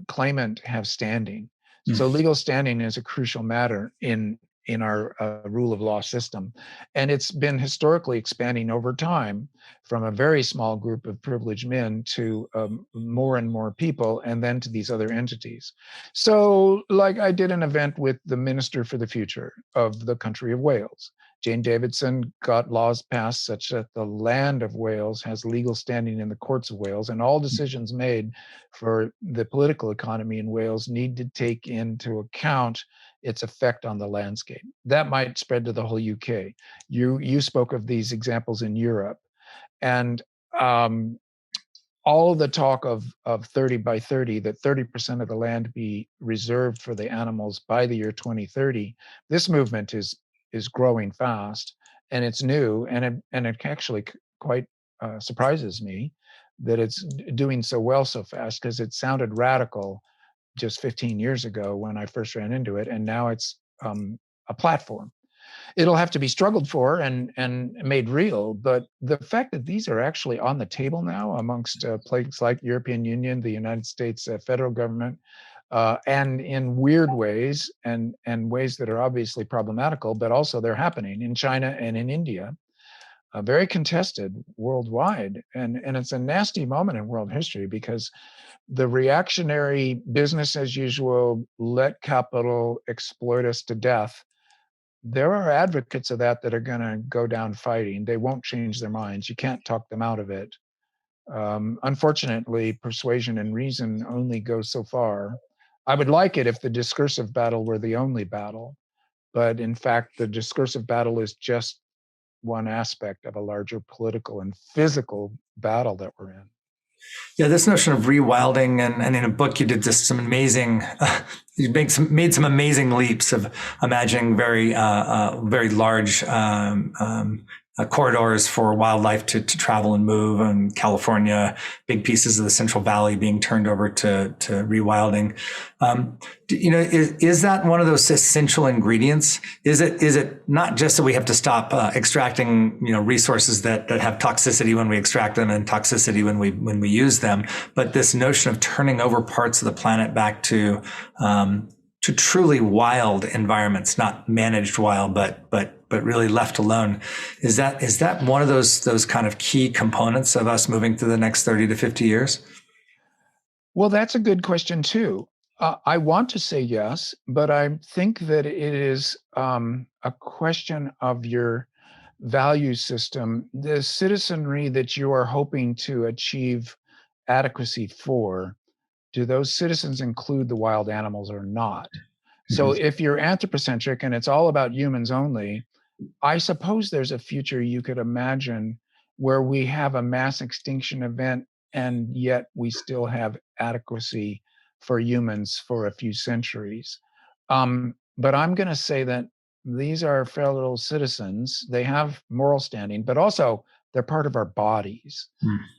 claimant have standing? So legal standing is a crucial matter in in our rule of law system. And it's been historically expanding over time from a very small group of privileged men to more and more people, and then to these other entities. So, like, I did an event with the Minister for the Future of the country of Wales. Jane Davidson got laws passed such that the land of Wales has legal standing in the courts of Wales, and all decisions made for the political economy in Wales need to take into account its effect on the landscape. That might spread to the whole UK. You spoke of these examples in Europe, and all of the talk of 30 by 30, that 30% of the land be reserved for the animals by the year 2030. This movement is growing fast, and it's new, and it actually quite surprises me that it's doing so well so fast, because it sounded radical just 15 years ago when I first ran into it, and now it's a platform. It'll have to be struggled for and made real, but the fact that these are actually on the table now amongst places like European Union, the United States federal government, and in weird ways and ways that are obviously problematical, but also they're happening in China and in India, very contested worldwide. And it's a nasty moment in world history, because the reactionary business as usual, let capital exploit us to death, there are advocates of that are going to go down fighting. They won't change their minds. You can't talk them out of it. Unfortunately, persuasion and reason only go so far. I would like it if the discursive battle were the only battle, but in fact, the discursive battle is just one aspect of a larger political and physical battle that we're in. Yeah, this notion of rewilding, and in a book you did just some amazing, you made some amazing leaps of imagining very large corridors for wildlife to travel and move, and California, big pieces of the Central Valley being turned over to rewilding. Is that one of those essential ingredients? Is it not just that we have to stop extracting resources that have toxicity when we extract them and toxicity when we use them, but this notion of turning over parts of the planet back to truly wild environments, not managed wild, but really left alone. Is that one of those kind of key components of us moving through the next 30 to 50 years? Well, that's a good question too. I want to say yes, but I think that it is a question of your value system. The citizenry that you are hoping to achieve adequacy for, do those citizens include the wild animals or not? So if you're anthropocentric and it's all about humans only, I suppose there's a future you could imagine where we have a mass extinction event and yet we still have adequacy for humans for a few centuries. But I'm going to say that these are fellow citizens. They have moral standing, but also they're part of our bodies.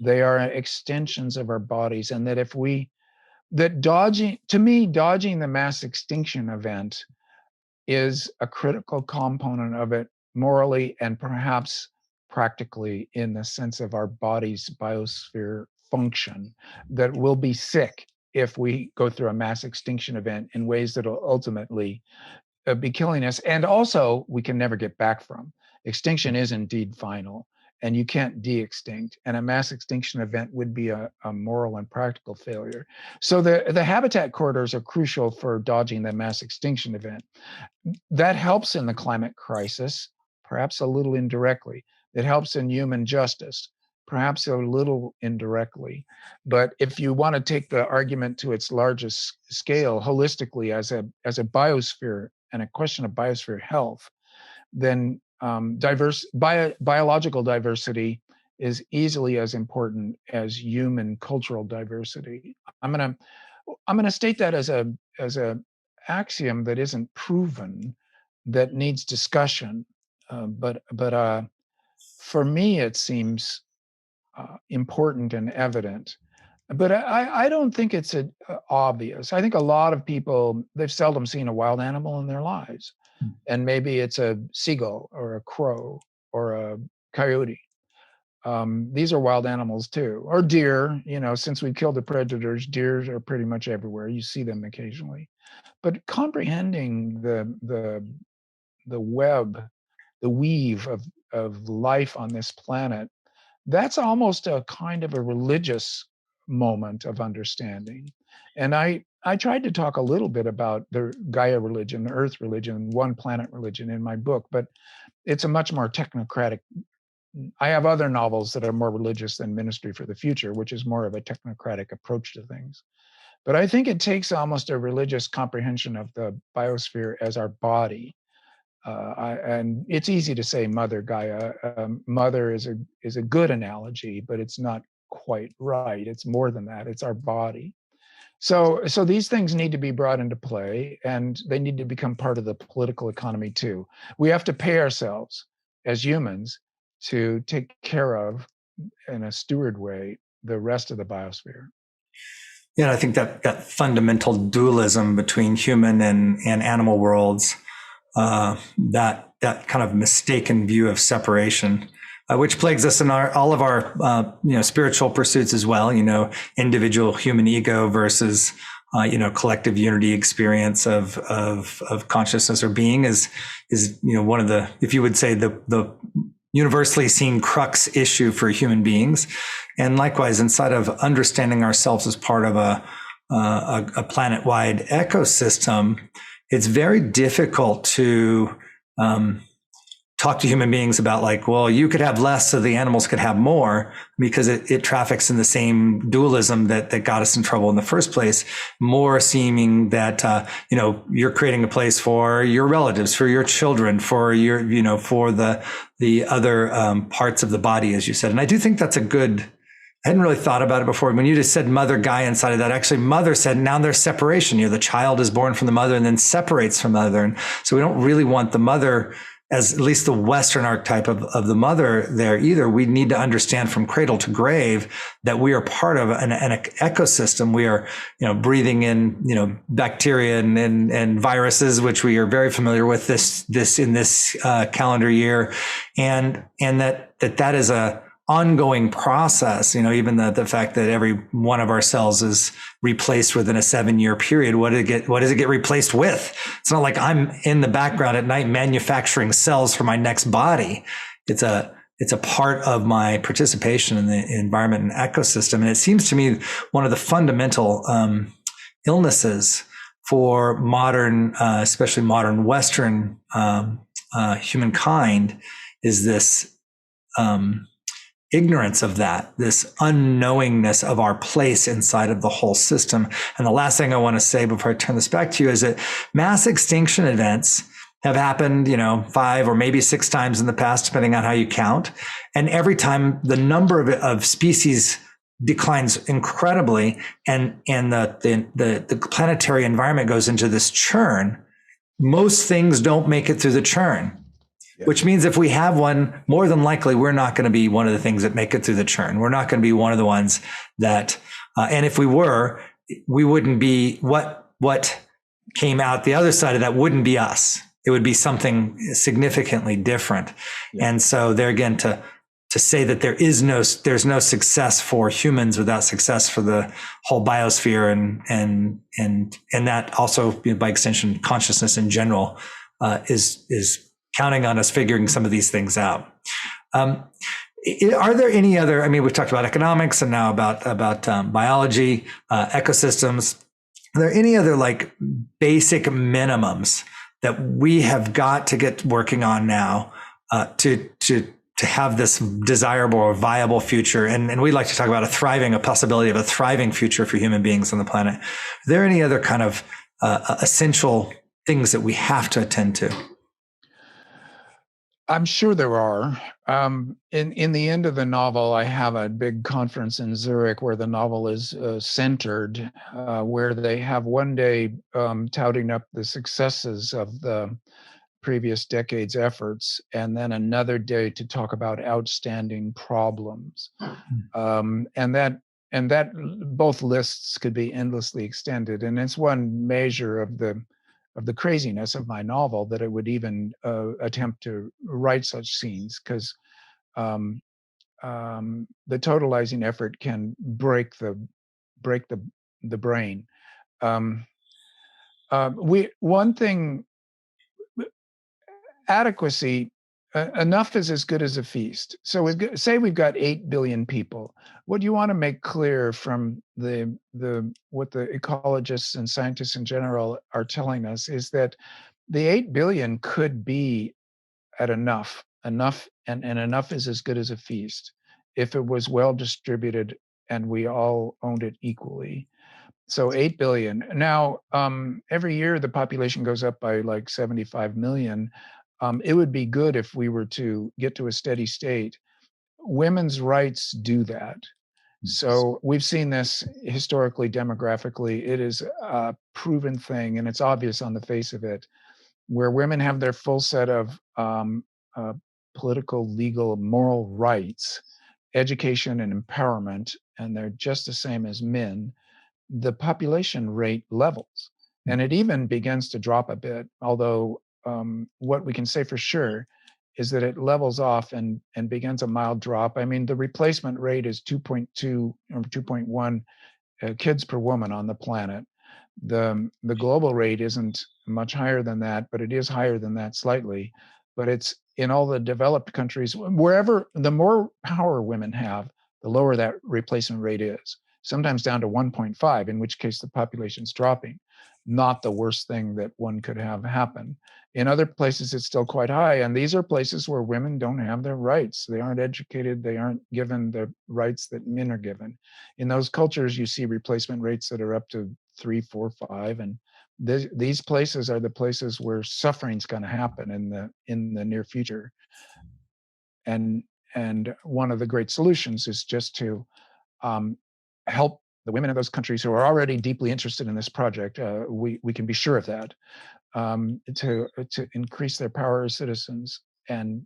They are extensions of our bodies. And that dodging the mass extinction event is a critical component of it, morally and perhaps practically, in the sense of our body's biosphere function, that we'll be sick if we go through a mass extinction event in ways that will ultimately be killing us. And also, we can never get back from. Extinction is indeed final, and you can't de-extinct. And a mass extinction event would be a moral and practical failure. So the habitat corridors are crucial for dodging the mass extinction event. That helps in the climate crisis, perhaps a little indirectly. It helps in human justice, perhaps a little indirectly. But if you want to take the argument to its largest scale, holistically, as a biosphere and a question of biosphere health, then biological diversity is easily as important as human cultural diversity. I'm gonna state that as a axiom that isn't proven, that needs discussion. But for me, it seems important and evident. But I don't think it's obvious. I think a lot of people, they've seldom seen a wild animal in their lives. And maybe it's a seagull or a crow or a coyote. These are wild animals too, or deer. Since we killed the predators, deer are pretty much everywhere. You see them occasionally. But comprehending web, the weave of life on this planet, that's almost a kind of a religious moment of understanding. And I tried to talk a little bit about the Gaia religion, Earth religion, one planet religion in my book, but it's a much more technocratic. I have other novels that are more religious than Ministry for the Future, which is more of a technocratic approach to things. But I think it takes almost a religious comprehension of the biosphere as our body. And it's easy to say Mother Gaia. Mother is a good analogy, but it's not quite right. It's more than that. It's our body. So these things need to be brought into play, and they need to become part of the political economy too. We have to pay ourselves as humans to take care of, in a steward way, the rest of the biosphere. Yeah, I think that fundamental dualism between human and animal worlds, that kind of mistaken view of separation, which plagues us in all of our spiritual pursuits as well. Individual human ego versus collective unity experience of consciousness or being is one of the, if you would say, the universally seen crux issue for human beings. And likewise, inside of understanding ourselves as part of a planet-wide ecosystem, it's very difficult to talk to human beings about, like, well, you could have less so the animals could have more, because it traffics in the same dualism that got us in trouble in the first place, more seeming that, you're creating a place for your relatives, for your children, for your, for the other parts of the body, as you said. And I do think that's a good, I hadn't really thought about it before. When you just said Mother Gaia inside of that, actually Mother said, now there's separation. The child is born from the mother and then separates from the mother. And so we don't really want the mother as at least the Western archetype of the mother there either. We need to understand from cradle to grave that we are part of an ecosystem. We are, breathing in, bacteria and viruses, which we are very familiar with this in this calendar year. And that is a ongoing process. Even the fact that every one of our cells is replaced within a 7-year period. What does it get replaced with? It's not like I'm in the background at night manufacturing cells for my next body. It's a part of my participation in the environment and ecosystem. And it seems to me one of the fundamental illnesses for modern, especially modern Western humankind, is this ignorance of that, this unknowingness of our place inside of the whole system. And the last thing I want to say before I turn this back to you is that mass extinction events have happened, 5 or maybe 6 times in the past, depending on how you count. And every time the number of species declines incredibly, and the planetary environment goes into this churn, most things don't make it through the churn. Yeah. Which means if we have one, more than likely, we're not going to be one of the things that make it through the churn. We're not going to be one of the ones that, and if we were, we wouldn't be, what came out the other side of that wouldn't be us. It would be something significantly different. Yeah. And so there again, to say that there's no success for humans without success for the whole biosphere and that also, by extension, consciousness in general, is counting on us figuring some of these things out. Are there any other, we've talked about economics and now about biology, ecosystems. Are there any other basic minimums that we have got to get working on now to have this desirable or viable future? And we'd like to talk about a possibility of a thriving future for human beings on the planet. Are there any other kind of essential things that we have to attend to? I'm sure there are. In the end of the novel, I have a big conference in Zurich where the novel is centered, where they have one day touting up the successes of the previous decade's efforts, and then another day to talk about outstanding problems. And that both lists could be endlessly extended. And it's one measure of the craziness of my novel that it would even attempt to write such scenes, because the totalizing effort can break the brain. One thing, adequacy, enough is as good as a feast. So we've got 8 billion people. What you want to make clear from what the ecologists and scientists in general are telling us is that the 8 billion could be at enough, and enough is as good as a feast if it was well distributed and we all owned it equally. So 8 billion. Now, every year the population goes up by like 75 million. It would be good if we were to get to a steady state. Women's rights do that. So we've seen this historically, demographically. It is a proven thing, and it's obvious on the face of it, where women have their full set of uh, political, legal, moral rights, education, and empowerment, and they're just the same as men, the population rate levels. And it even begins to drop a bit, although what we can say for sure is that it levels off and begins a mild drop. I mean, the replacement rate is 2.2 or 2.1 kids per woman on the planet. The global rate isn't much higher than that, but it is higher than that slightly. But it's in all the developed countries, wherever the more power women have, the lower that replacement rate is. Sometimes down to 1.5, in which case the population's dropping. Not the worst thing that one could have happen. In other places, it's still quite high. And these are places where women don't have their rights. They aren't educated. They aren't given the rights that men are given. In those cultures, you see replacement rates that are up to 3, 4, 5. And these places are the places where suffering's going to happen in the near future. And one of the great solutions is just to help the women in those countries who are already deeply interested in this project. We can be sure of that, to increase their power as citizens, and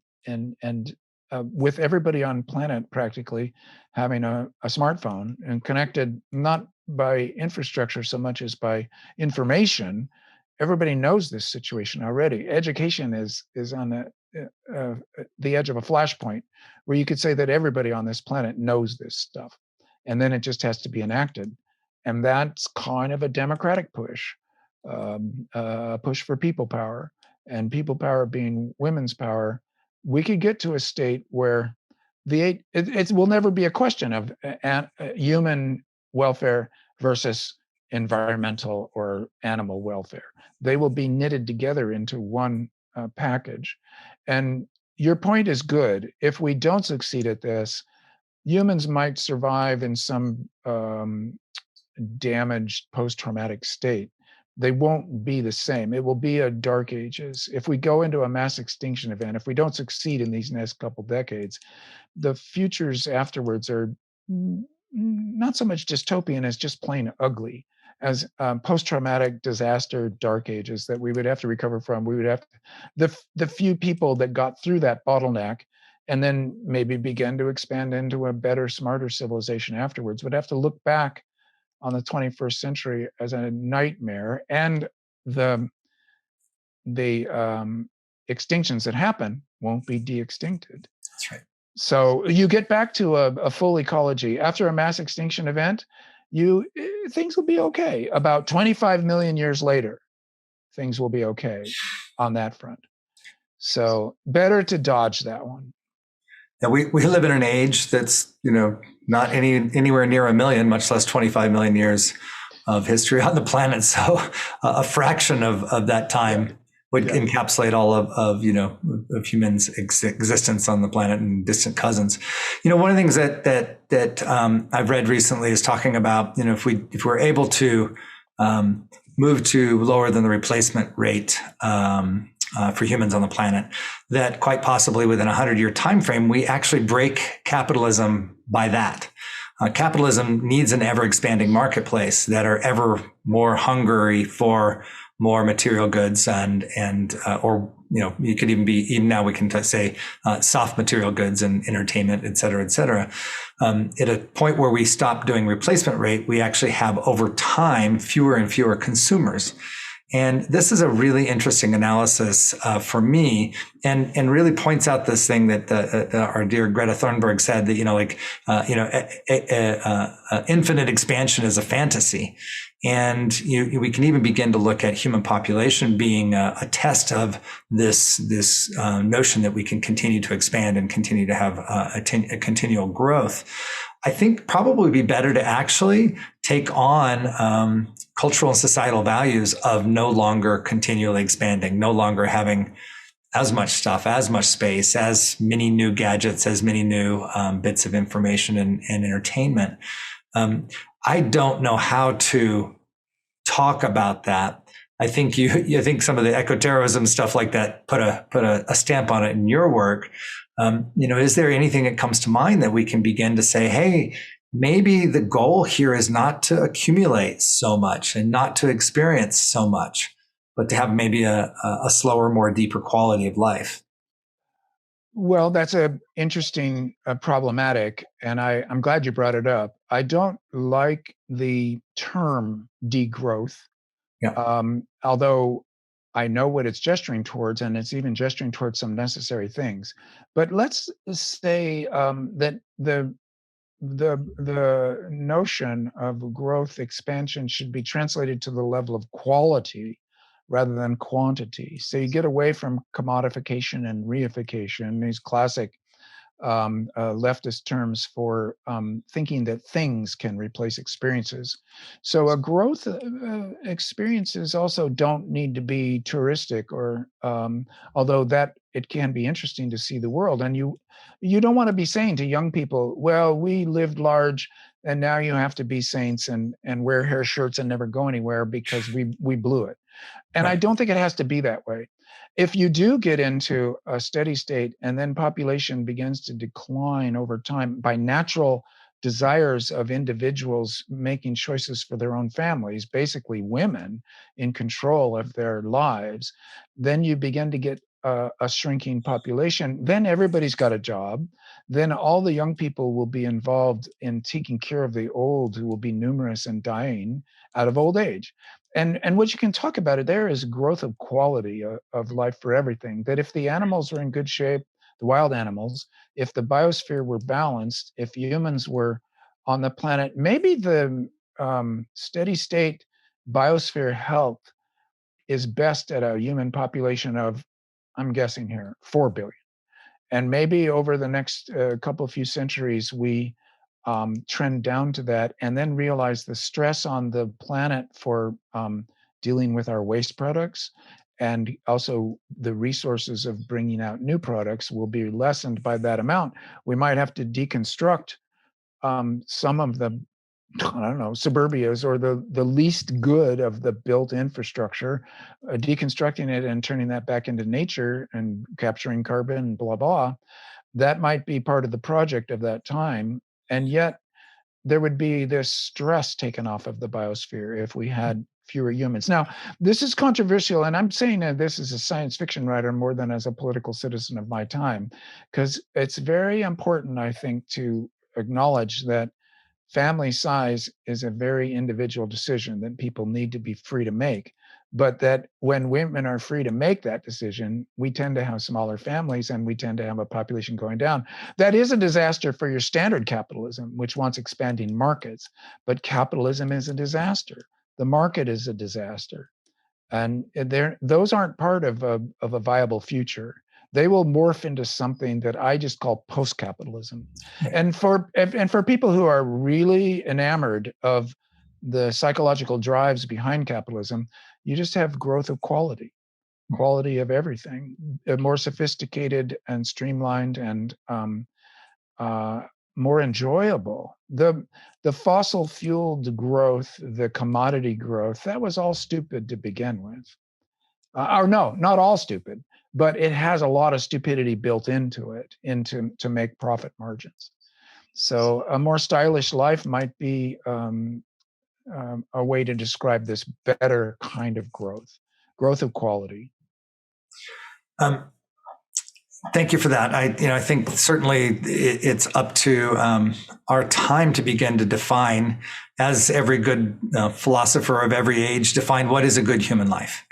with everybody on planet practically having a smartphone and connected not by infrastructure so much as by information. Everybody knows this situation already. Education is on the edge of a flashpoint where you could say that everybody on this planet knows this stuff. And then it just has to be enacted. And that's kind of a democratic push, a push for people power. And people power being women's power. We could get to a state where it will never be a question of human welfare versus environmental or animal welfare. They will be knitted together into one package. And your point is good. If we don't succeed at this, humans might survive in some damaged post-traumatic state. They won't be the same. It will be a dark ages. If we go into a mass extinction event, if we don't succeed in these next couple decades, the futures afterwards are not so much dystopian as just plain ugly, as post-traumatic disaster dark ages that we would have to recover from. We would have the few people that got through that bottleneck and then maybe begin to expand into a better, smarter civilization afterwards would have to look back on the 21st century as a nightmare, and the extinctions that happen won't be de-extincted. That's right. So you get back to a full ecology after a mass extinction event. Things will be okay. About 25 million years later, things will be okay on that front. So better to dodge that one. Yeah, we live in an age that's, not anywhere near a million, much less 25 million years of history on the planet. So a fraction of that time would encapsulate all of humans' existence on the planet and distant cousins. One of the things that I've read recently is talking about, if we're able to move to lower than the replacement rate for humans on the planet, that quite possibly within a 100-year time frame, we actually break capitalism by that. Capitalism needs an ever-expanding marketplace that are ever more hungry for more material goods and you could even now we can say soft material goods and entertainment, et cetera, et cetera. At a point where we stop doing replacement rate, we actually have over time fewer and fewer consumers. And this is a really interesting analysis for me, and really points out this thing that our dear Greta Thunberg said, that infinite expansion is a fantasy, And we can even begin to look at human population being a test of this notion that we can continue to expand and continue to have a continual growth. I think probably be better to actually take on cultural and societal values of no longer continually expanding, no longer having as much stuff, as much space, as many new gadgets, as many new bits of information and entertainment. I don't know how to talk about that. I think you think some of the ecoterrorism stuff like that put a stamp on it in your work. Is there anything that comes to mind that we can begin to say, hey, maybe the goal here is not to accumulate so much and not to experience so much, but to have maybe a slower, more deeper quality of life? Well, that's a interesting problematic, and I'm glad you brought it up. I don't like the term degrowth, Yeah. although I know what it's gesturing towards, and it's even gesturing towards some necessary things. But let's say that the notion of growth expansion should be translated to the level of quality rather than quantity. So you get away from commodification and reification, these classic leftist terms for thinking that things can replace experiences. So a growth experiences also don't need to be touristic, or although that it can be interesting to see the world. And you don't want to be saying to young people, well, we lived large and now you have to be saints and wear hair shirts and never go anywhere because we blew it. And I Right. don't think it has to be that way. If you do get into a steady state and then population begins to decline over time by natural desires of individuals making choices for their own families, basically women in control of their lives, then you begin to get a shrinking population. Then everybody's got a job. Then all the young people will be involved in taking care of the old, who will be numerous and dying out of old age. And what you can talk about it there is growth of quality of life for everything. That if the animals are in good shape, the wild animals, if the biosphere were balanced, if humans were on the planet, maybe the steady state biosphere health is best at a human population of, I'm guessing here, 4 billion. And maybe over the next couple few centuries, we trend down to that, and then realize the stress on the planet for dealing with our waste products, and also the resources of bringing out new products will be lessened by that amount. We might have to deconstruct some of the, I don't know, suburbias or the least good of the built infrastructure, deconstructing it and turning that back into nature and capturing carbon, blah, blah. That might be part of the project of that time. And yet there would be this stress taken off of the biosphere if we had fewer humans. Now, this is controversial, and I'm saying that this as a science fiction writer more than as a political citizen of my time, because it's very important, I think, to acknowledge that family size is a very individual decision that people need to be free to make. But that when women are free to make that decision, we tend to have smaller families and we tend to have a population going down. That is a disaster for your standard capitalism, which wants expanding markets. But capitalism is a disaster. The market is a disaster. And those aren't part of a viable future. They will morph into something that I just call post-capitalism. And for people who are really enamored of the psychological drives behind capitalism, you just have growth of quality of everything, more sophisticated and streamlined and more enjoyable. The fossil fueled growth, the commodity growth, that was all stupid to begin with. Or no, not all stupid, but it has a lot of stupidity built into it, to make profit margins. So a more stylish life might be a way to describe this better kind of growth of quality. Um, Thank you for that. I think certainly it's up to our time to begin to define, as every good philosopher of every age, define what is a good human life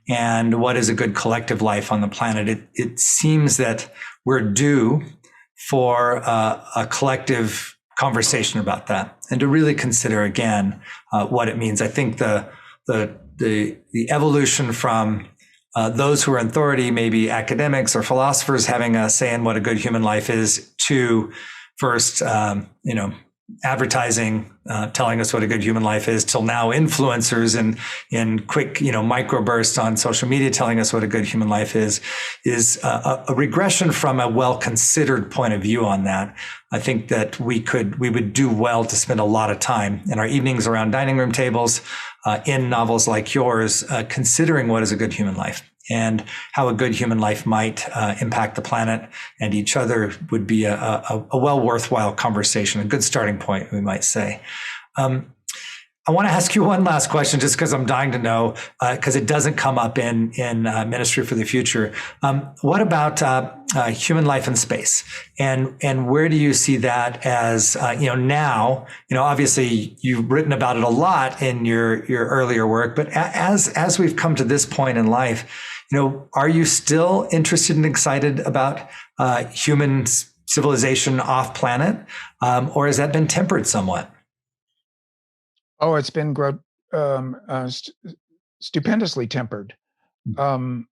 and what is a good collective life on the planet. It seems that we're due for a collective conversation about that and to really consider again what it means. I think the evolution from those who are in authority, maybe academics or philosophers, having a say in what a good human life is, to first, advertising telling us what a good human life is, till now influencers in quick, microbursts on social media telling us what a good human life is a regression from a well-considered point of view on that. I think that we would do well to spend a lot of time in our evenings around dining room tables, in novels like yours, considering what is a good human life and how a good human life might impact the planet and each other would be a well worthwhile conversation, a good starting point, we might say. I want to ask you one last question, just because I'm dying to know, because it doesn't come up in Ministry for the Future. What about human life in space, and where do you see that as now? Obviously you've written about it a lot in your earlier work, but as we've come to this point in life, are you still interested and excited about human civilization off planet, or has that been tempered somewhat? Oh, it's been stupendously tempered. Um,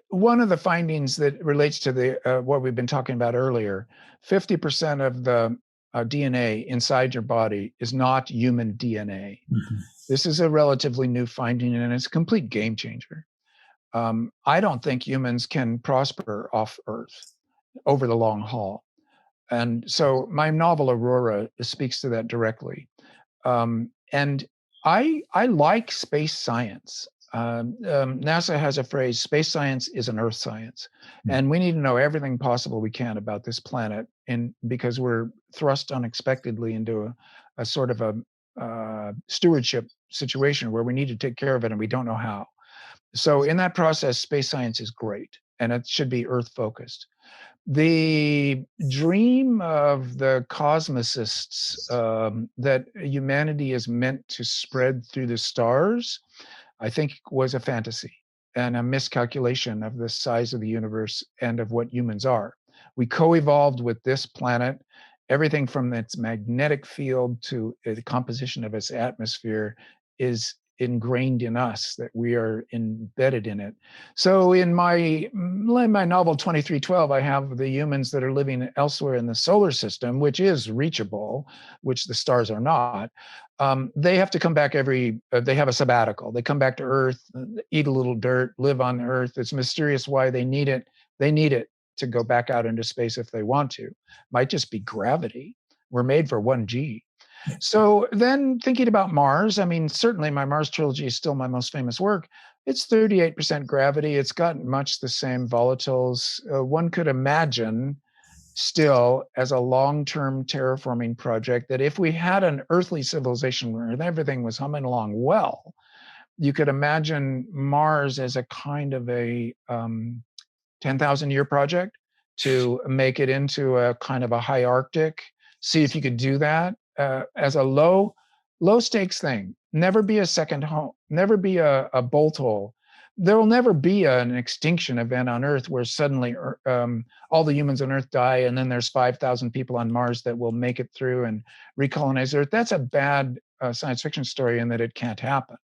One of the findings that relates to the what we've been talking about earlier, 50% of the DNA inside your body is not human DNA. Mm-hmm. This is a relatively new finding, and it's a complete game changer. I don't think humans can prosper off Earth over the long haul. And so my novel Aurora speaks to that directly. And I like space science. NASA has a phrase: space science is an Earth science, and we need to know everything possible we can about this planet, and because we're thrust unexpectedly into a sort of a stewardship situation where we need to take care of it and we don't know how. So in that process, space science is great, and it should be Earth focused. The dream of the cosmicists, that humanity is meant to spread through the stars, I think was a fantasy and a miscalculation of the size of the universe and of what humans are. We co-evolved with this planet. Everything from its magnetic field to the composition of its atmosphere is ingrained in us, that we are embedded in it. So in my novel 2312, I have the humans that are living elsewhere in the solar system, which is reachable, which the stars are not. They have to come back they have a sabbatical. They come back to Earth, eat a little dirt, live on Earth. It's mysterious why they need it. They need it to go back out into space if they want to. Might just be gravity. We're made for 1G. So then thinking about Mars, I mean, certainly my Mars Trilogy is still my most famous work. It's 38% gravity. It's got much the same volatiles. One could imagine still as a long-term terraforming project that if we had an earthly civilization where everything was humming along well, you could imagine Mars as a kind of a 10,000-year project to make it into a kind of a high Arctic. See if you could do that as a low stakes thing. Never be a second home. Never be a bolt hole. There will never be an extinction event on Earth where suddenly all the humans on Earth die, and then there's 5,000 people on Mars that will make it through and recolonize Earth. That's a bad science fiction story in that it can't happen.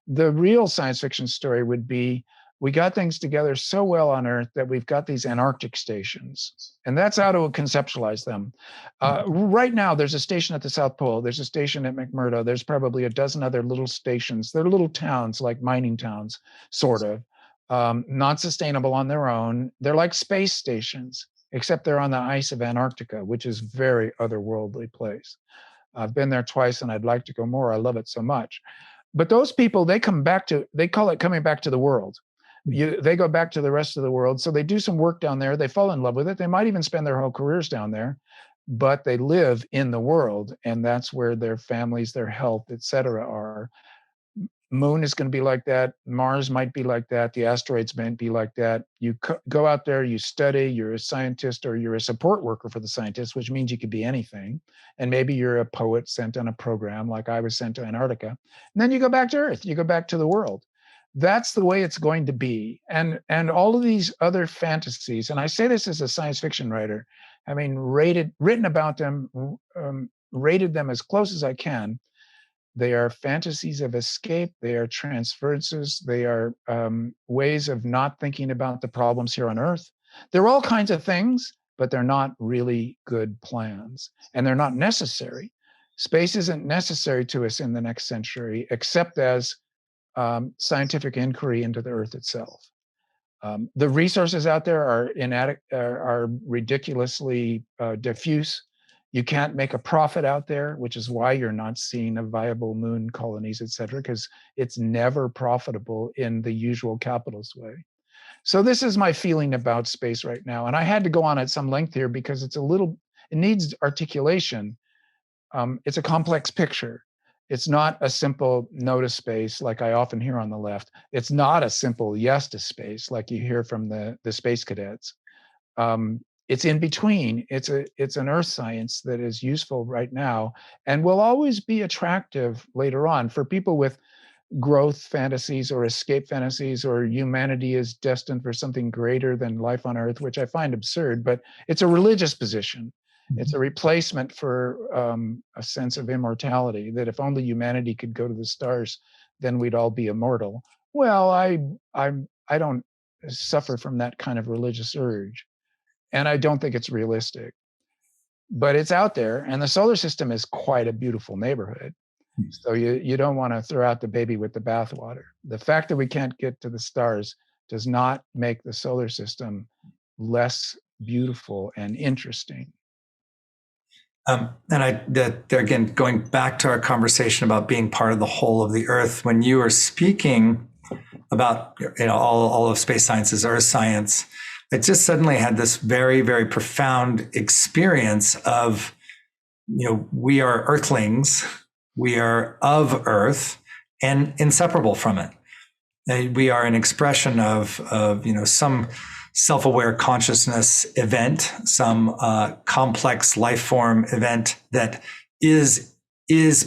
The real science fiction story would be, we got things together so well on Earth that we've got these Antarctic stations, and that's how to conceptualize them. Right now, there's a station at the South Pole. There's a station at McMurdo. There's probably a dozen other little stations. They're little towns, like mining towns, sort of, not sustainable on their own. They're like space stations, except they're on the ice of Antarctica, which is a very otherworldly place. I've been there twice, and I'd like to go more. I love it so much. But those people, they call it coming back to the world. They go back to the rest of the world. So they do some work down there. They fall in love with it. They might even spend their whole careers down there, but they live in the world. And that's where their families, their health, et cetera, are. Moon is going to be like that. Mars might be like that. The asteroids might be like that. You go out there, you study, you're a scientist, or you're a support worker for the scientists, which means you could be anything. And maybe you're a poet sent on a program like I was sent to Antarctica. And then you go back to Earth, you go back to the world. That's the way it's going to be. And all of these other fantasies, and I say this as a science fiction writer, having written about them, rated them as close as I can. They are fantasies of escape. They are transferences. They are ways of not thinking about the problems here on Earth. They're all kinds of things, but they're not really good plans, and they're not necessary. Space isn't necessary to us in the next century, except as scientific inquiry into the Earth itself. The resources out there are ridiculously diffuse. You can't make a profit out there, which is why you're not seeing a viable moon colonies, et cetera, because it's never profitable in the usual capitalist way. So this is my feeling about space right now. And I had to go on at some length here because it needs articulation. It's a complex picture. It's not a simple no to space like I often hear on the left. It's not a simple yes to space like you hear from the space cadets. It's in between. It's an earth science that is useful right now and will always be attractive later on for people with growth fantasies or escape fantasies, or humanity is destined for something greater than life on Earth, which I find absurd, but it's a religious position. It's a replacement for a sense of immortality, that if only humanity could go to the stars, then we'd all be immortal. Well, I don't suffer from that kind of religious urge, and I don't think it's realistic. But it's out there, and the solar system is quite a beautiful neighborhood. So you don't want to throw out the baby with the bathwater. The fact that we can't get to the stars does not make the solar system less beautiful and interesting. Again, going back to our conversation about being part of the whole of the Earth, when you were speaking about all of space science is Earth science, I just suddenly had this very, very profound experience of, we are Earthlings, we are of Earth and inseparable from it. We are an expression of some self-aware consciousness event, some complex life form event that is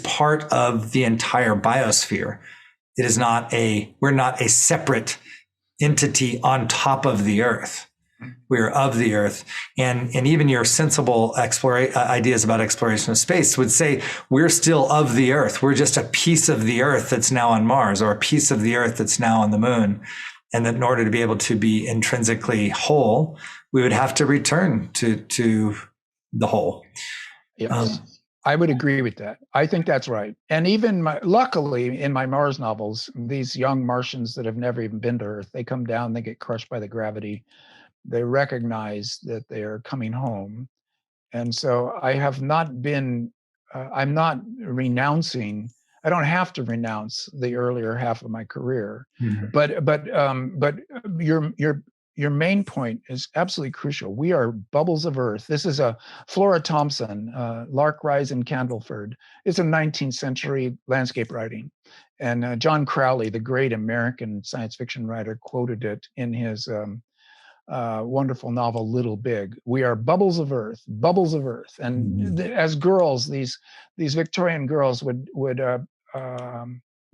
part of the entire biosphere. It is not we're not a separate entity on top of the Earth. We're of the Earth. And even your sensible ideas about exploration of space would say we're still of the Earth. We're just a piece of the Earth that's now on Mars, or a piece of the Earth that's now on the moon. And that in order to be able to be intrinsically whole, we would have to return to the whole. Yes. I would agree with that. I think that's right. And even luckily in my Mars novels, these young Martians that have never even been to Earth, they come down, they get crushed by the gravity. They recognize that they are coming home. And so I have not been, I'm not renouncing, I don't have to renounce the earlier half of my career. Mm-hmm. But your main point is absolutely crucial. We are bubbles of Earth. This is a Flora Thompson, Lark Rise in Candleford. It's a 19th century landscape writing. And John Crowley, the great American science fiction writer, quoted it in his wonderful novel Little Big. We are bubbles of Earth, bubbles of Earth. And as girls, these Victorian girls would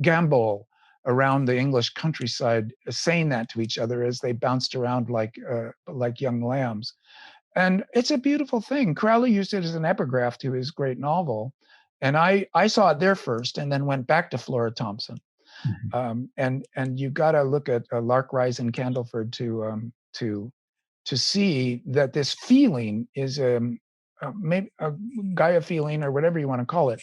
gambol around the English countryside, saying that to each other as they bounced around like young lambs. And it's a beautiful thing. Crowley used it as an epigraph to his great novel. And I saw it there first and then went back to Flora Thompson. Mm-hmm. And you got to look at Lark Rise in Candleford to see that this feeling is maybe a Gaia feeling or whatever you want to call it.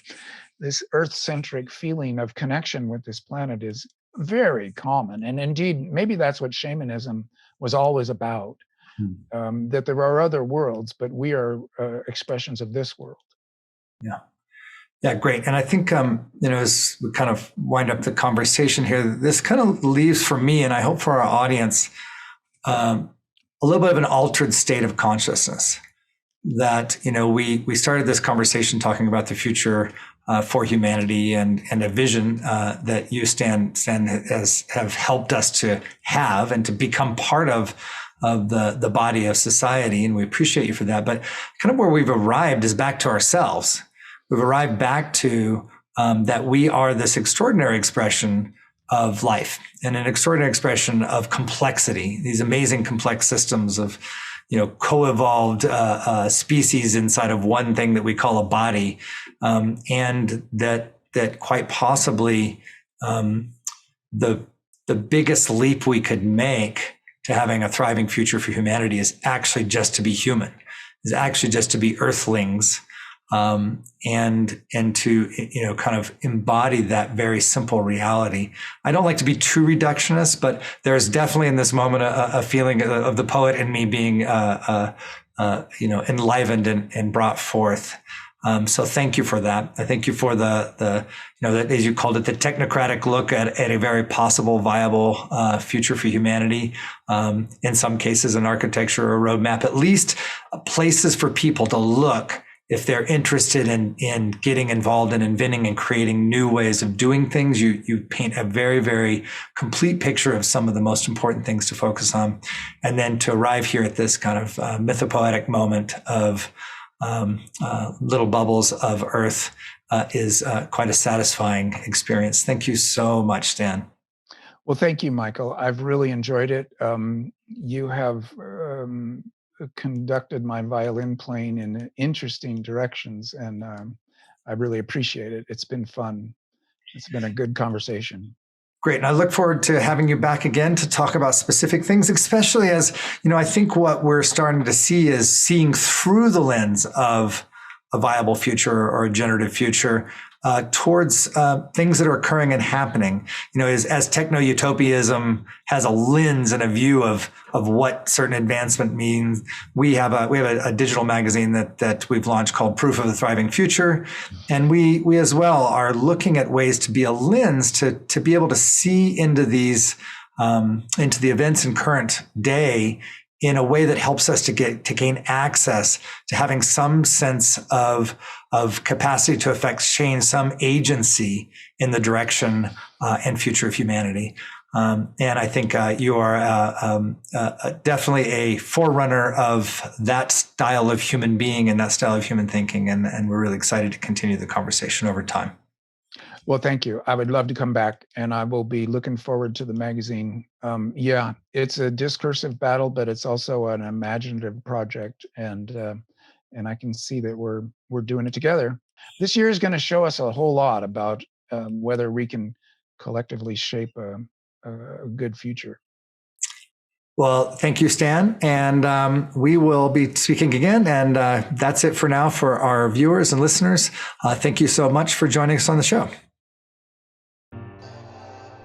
This Earth-centric feeling of connection with this planet is very common. And indeed, maybe that's what shamanism was always about, that there are other worlds, but we are expressions of this world. Yeah. Yeah, great. And I think, as we kind of wind up the conversation here, this kind of leaves for me, and I hope for our audience, a little bit of an altered state of consciousness. That, we started this conversation talking about the future for humanity and a vision that you, Stan, have helped us to have and to become part of the body of society. And we appreciate you for that. But kind of where we've arrived is back to ourselves. We've arrived back to that we are this extraordinary expression of life and an extraordinary expression of complexity, these amazing complex systems of co-evolved species inside of one thing that we call a body, and that quite possibly the biggest leap we could make to having a thriving future for humanity is actually just to be human, is actually just to be earthlings, and to kind of embody that very simple reality. I don't like to be too reductionist, but there's definitely in this moment a feeling of the poet in me being enlivened and brought forth. So thank you for that. I thank you for the as you called it, the technocratic look at a very possible, viable future for humanity. In some cases, an architecture or a roadmap, at least places for people to look if they're interested in getting involved in inventing and creating new ways of doing things. You paint a very, very complete picture of some of the most important things to focus on. And then to arrive here at this kind of mythopoetic moment of little bubbles of Earth is quite a satisfying experience. Thank you so much, Stan. Well, thank you, Michael. I've really enjoyed it. You have conducted my violin playing in interesting directions, and I really appreciate it. It's been fun. It's been a good conversation. Great. And I look forward to having you back again to talk about specific things, especially as, I think what we're starting to see is seeing through the lens of a viable future or a generative future towards things that are occurring and happening. As techno-utopianism has a lens and a view of what certain advancement means. We have a digital magazine that we've launched called Proof of the Thriving Future, and we as well are looking at ways to be a lens to be able to see into these into the events in current day in a way that helps us to gain access to having some sense of capacity to affect change, some agency in the direction and future of humanity. And I think you are definitely a forerunner of that style of human being and that style of human thinking. And we're really excited to continue the conversation over time. Well, thank you. I would love to come back, and I will be looking forward to the magazine. Yeah, it's a discursive battle, but it's also an imaginative project, and I can see that we're doing it together. This year is going to show us a whole lot about whether we can collectively shape a good future. Well, thank you, Stan. And we will be speaking again. And that's it for now for our viewers and listeners. Thank you so much for joining us on the show.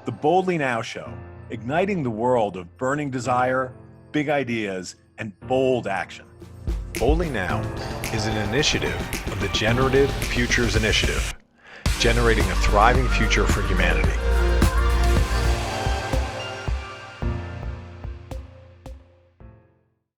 The Boldly Now Show, igniting the world of burning desire, big ideas, and bold action. Boldly Now is an initiative of the Generative Futures Initiative, generating a thriving future for humanity.